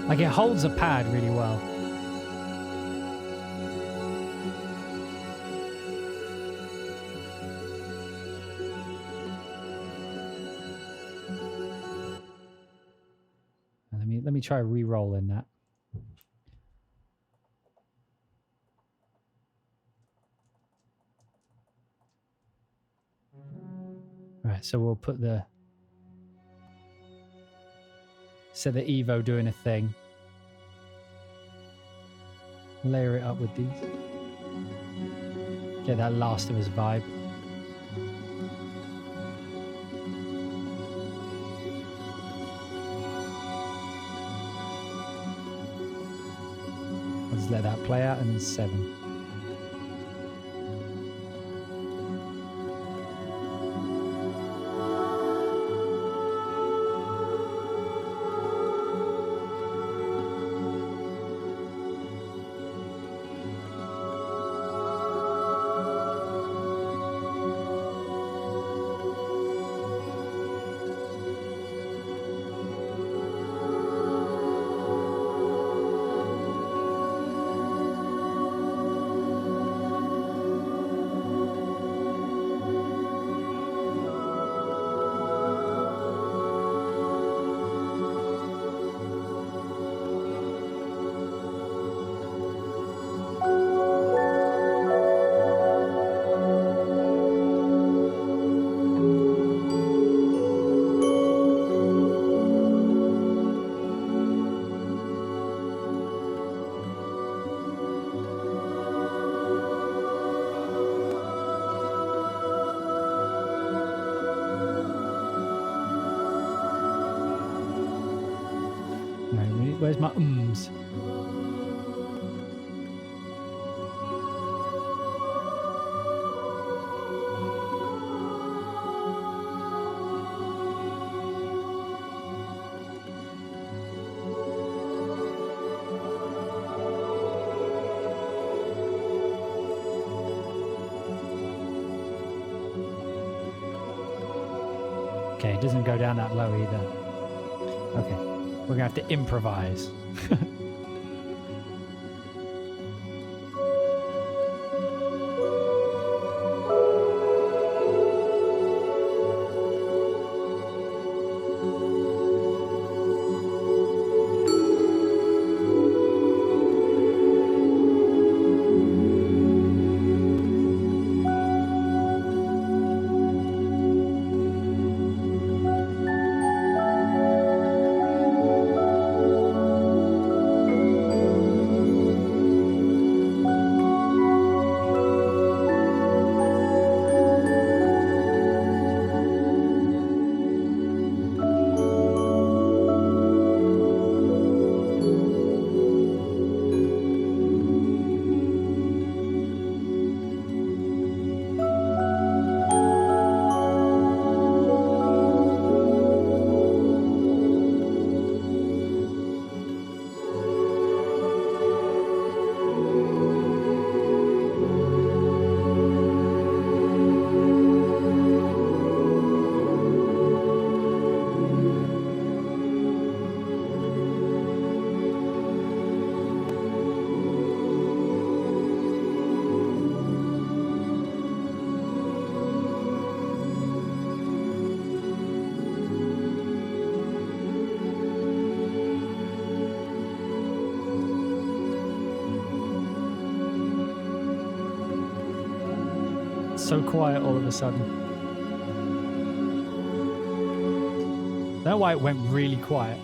Like, it holds a pad really well. Let me try re-rolling that. Right, so we'll put the... set the Evo doing a thing. Layer it up with these. Get that Last of Us vibe. I'll just let that play out, and then 7. Where's my ums? Okay, it doesn't go down that low either. Okay. We're going to have to improvise. so quiet all of a sudden. I don't know why it went really quiet.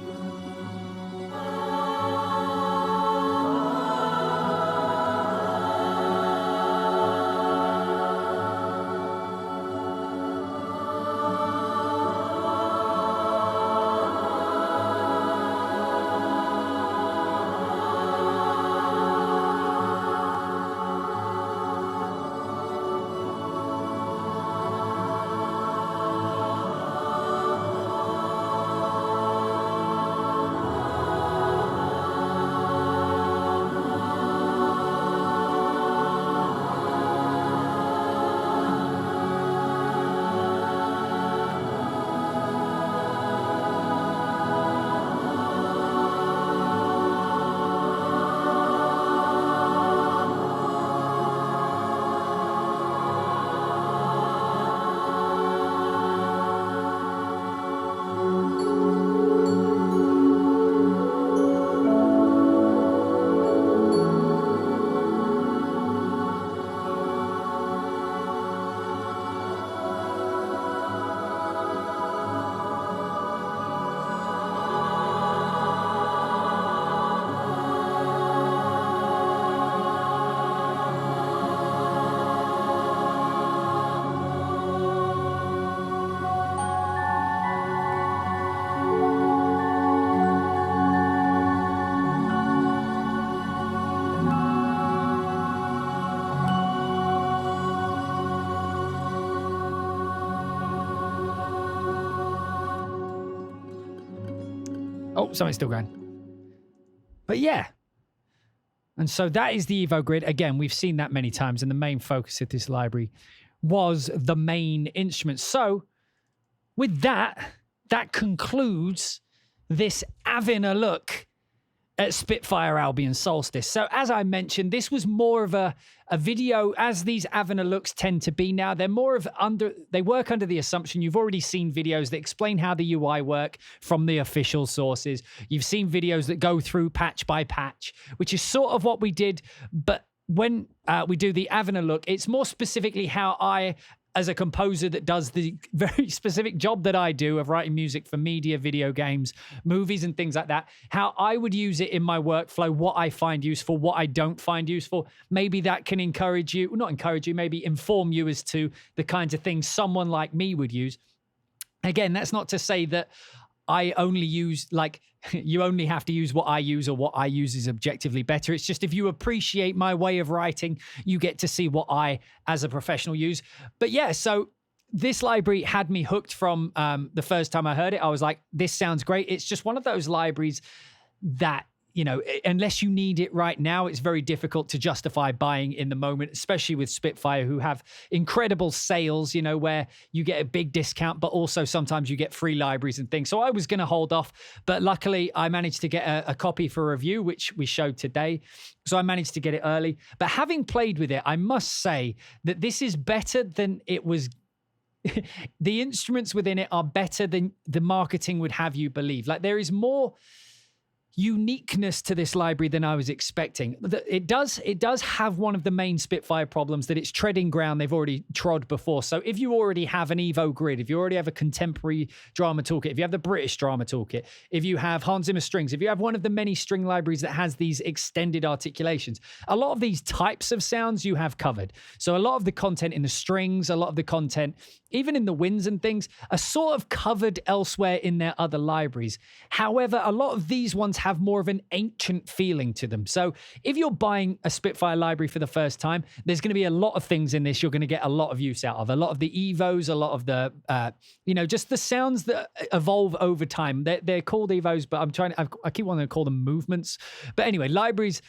Oh, something's still going. But yeah. And so that is the Evo grid. Again, we've seen that many times, and the main focus of this library was the main instrument. So with that, that concludes this Avin look at Spitfire Albion Solstice. So as I mentioned, this was more of a video, as these Avin looks tend to be now. They're more of they work under the assumption you've already seen videos that explain how the UI work from the official sources. You've seen videos that go through patch by patch, which is sort of what we did. But when we do the Avin look, it's more specifically how I, as a composer that does the very specific job that I do of writing music for media, video games, movies, and things like that, how I would use it in my workflow, what I find useful, what I don't find useful. Maybe that can encourage you, not encourage you, maybe inform you as to the kinds of things someone like me would use. Again, that's not to say that I only use, like, you only have to use what I use or what I use is objectively better. It's just if you appreciate my way of writing, you get to see what I, as a professional, use. But yeah, so this library had me hooked from the first time I heard it. I was like, this sounds great. It's just one of those libraries that, you know, unless you need it right now, it's very difficult to justify buying in the moment, especially with Spitfire, who have incredible sales, you know, where you get a big discount, but also sometimes you get free libraries and things. So I was going to hold off, but luckily I managed to get a copy for review, which we showed today. So I managed to get it early. But having played with it, I must say that this is better than it was. The instruments within it are better than the marketing would have you believe. Like, there is more uniqueness to this library than I was expecting. It does have one of the main Spitfire problems, that it's treading ground they've already trod before. So if you already have an Evo grid, if you already have a contemporary drama toolkit, if you have the British drama toolkit, if you have Hans Zimmer strings, if you have one of the many string libraries that has these extended articulations, a lot of these types of sounds you have covered. So a lot of the content in the strings, a lot of the content even in the winds and things, are sort of covered elsewhere in their other libraries. However, a lot of these ones have more of an ancient feeling to them. So if you're buying a Spitfire library for the first time, there's going to be a lot of things in this you're going to get a lot of use out of. A lot of the Evos, a lot of the, just the sounds that evolve over time. They're called Evos, but I keep wanting to call them movements. But anyway, libraries,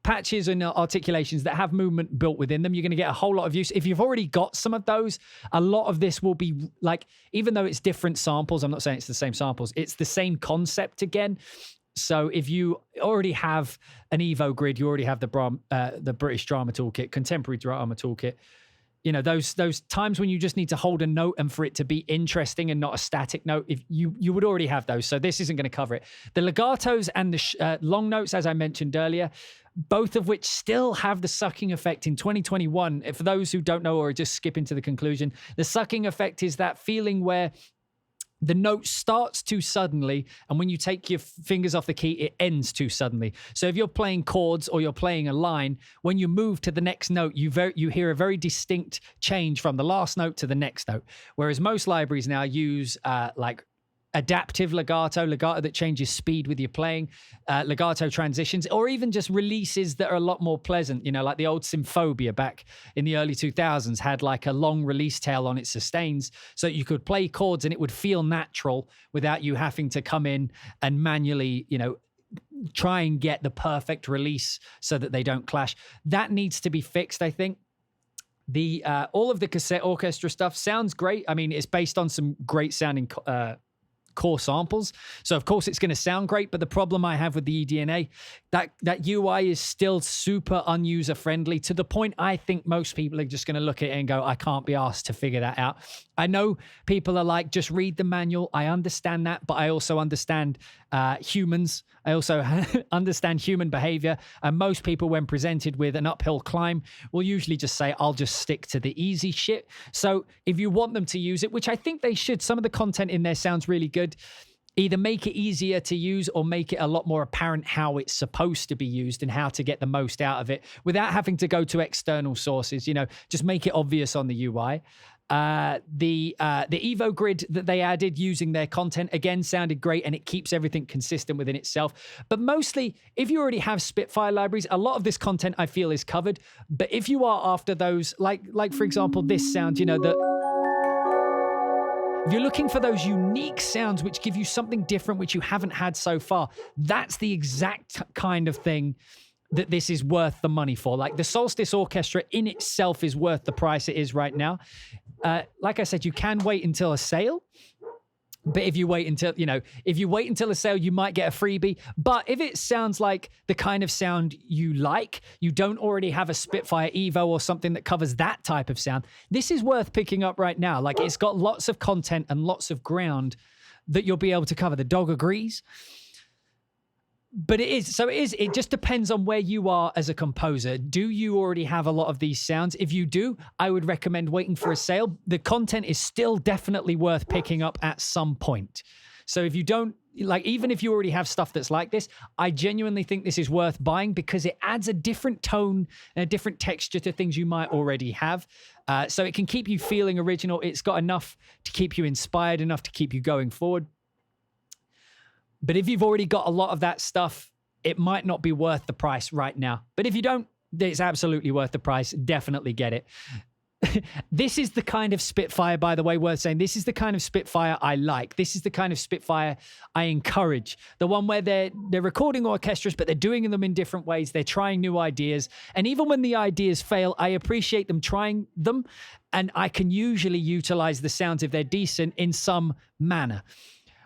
patches and articulations that have movement built within them, you're going to get a whole lot of use. If you've already got some of those, a lot of this will be like, even though it's different samples, I'm not saying it's the same samples, it's the same concept again. So if you already have an Evo grid, you already have the British drama toolkit, contemporary drama toolkit, You know, those times when you just need to hold a note and for it to be interesting and not a static note, if you would already have those. So this isn't going to cover it. The legatos and the long notes, as I mentioned earlier, both of which still have the sucking effect in 2021. For those who don't know or are just skipping to the conclusion, the sucking effect is that feeling where the note starts too suddenly, and when you take your fingers off the key, it ends too suddenly. So if you're playing chords or you're playing a line, when you move to the next note, you hear a very distinct change from the last note to the next note. Whereas most libraries now use like adaptive legato that changes speed with your playing, legato transitions, or even just releases that are a lot more pleasant. You know, like the old Symphobia back in the early 2000s had like a long release tail on its sustains, so that you could play chords and it would feel natural without you having to come in and manually, you know, try and get the perfect release so that they don't clash. That needs to be fixed, I think. The all of the Cassette Orchestra stuff sounds great. I mean, it's based on some great sounding core samples, so of course it's going to sound great. But the problem I have with the eDNA, that UI is still super unuser friendly, to the point I think most people are just going to look at it and go, I can't be asked to figure that out. I know people are like, just read the manual. I understand that, but I also understand humans. I also understand human behavior, and most people, when presented with an uphill climb, will usually just say, I'll just stick to the easy shit. So if you want them to use it, which I think they should, some of the content in there sounds really good, either make it easier to use or make it a lot more apparent how it's supposed to be used and how to get the most out of it without having to go to external sources. You know, just make it obvious on the UI. The Evo grid that they added using their content, again, sounded great, and it keeps everything consistent within itself. But mostly, if you already have Spitfire libraries, a lot of this content I feel is covered. But if you are after those, like for example, this sound, you know, if you're looking for those unique sounds which give you something different which you haven't had so far, that's the exact kind of thing that this is worth the money for. Like the Solstice Orchestra in itself is worth the price it is right now. Like I said, you can wait until a sale. But if you wait until a sale, you might get a freebie. But if it sounds like the kind of sound you like, you don't already have a Spitfire Evo or something that covers that type of sound, this is worth picking up right now. Like, it's got lots of content and lots of ground that you'll be able to cover. The dog agrees. But it just depends on where you are as a composer. Do you already have a lot of these sounds? If you do, I would recommend waiting for a sale. The content is still definitely worth picking up at some point. So if you don't, like, even if you already have stuff that's like this, I genuinely think this is worth buying because it adds a different tone and a different texture to things you might already have. So it can keep you feeling original. It's got enough to keep you inspired, enough to keep you going forward. But if you've already got a lot of that stuff, it might not be worth the price right now. But if you don't, it's absolutely worth the price. Definitely get it. This is the kind of Spitfire, by the way, worth saying. This is the kind of Spitfire I like. This is the kind of Spitfire I encourage. The one where they're recording orchestras, but they're doing them in different ways. They're trying new ideas. And even when the ideas fail, I appreciate them trying them. And I can usually utilize the sounds, if they're decent, in some manner.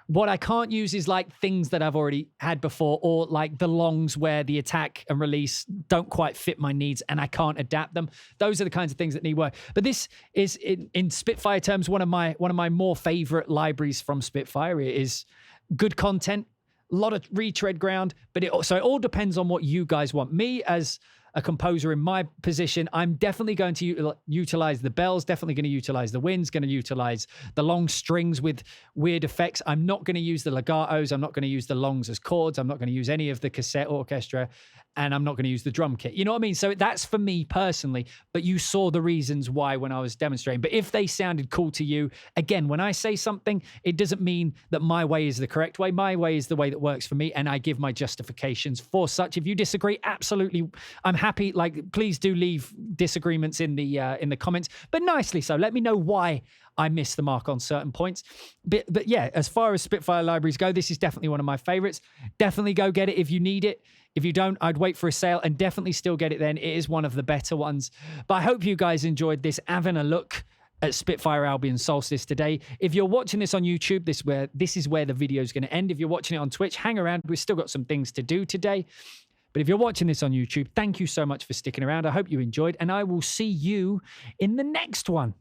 What I can't use is like things that I've already had before, or like the longs where the attack and release don't quite fit my needs and I can't adapt them. Those are the kinds of things that need work. But this is, in Spitfire terms, one of my more favorite libraries from Spitfire. It is good content, a lot of retread ground, but it all depends on what you guys want. Me, as a composer in my position, I'm definitely going to utilize the bells, definitely going to utilize the winds, going to utilize the long strings with weird effects. I'm not going to use the legatos. I'm not going to use the longs as chords. I'm not going to use any of the cassette orchestra, and I'm not going to use the drum kit. You know what I mean? So that's for me personally, but you saw the reasons why when I was demonstrating. But if they sounded cool to you, again, when I say something, it doesn't mean that my way is the correct way. My way is the way that works for me, and I give my justifications for such. If you disagree, absolutely, I'm happy. Like, please do leave disagreements in the comments, but nicely so. Let me know why I missed the mark on certain points. But yeah, as far as Spitfire libraries go, this is definitely one of my favorites. Definitely go get it if you need it. If you don't, I'd wait for a sale and definitely still get it then. It is one of the better ones. But I hope you guys enjoyed this Avin a look at Spitfire Albion Solstice today. If you're watching this on YouTube, this is where the video is going to end. If you're watching it on Twitch, hang around. We've still got some things to do today. But if you're watching this on YouTube, thank you so much for sticking around. I hope you enjoyed, and I will see you in the next one.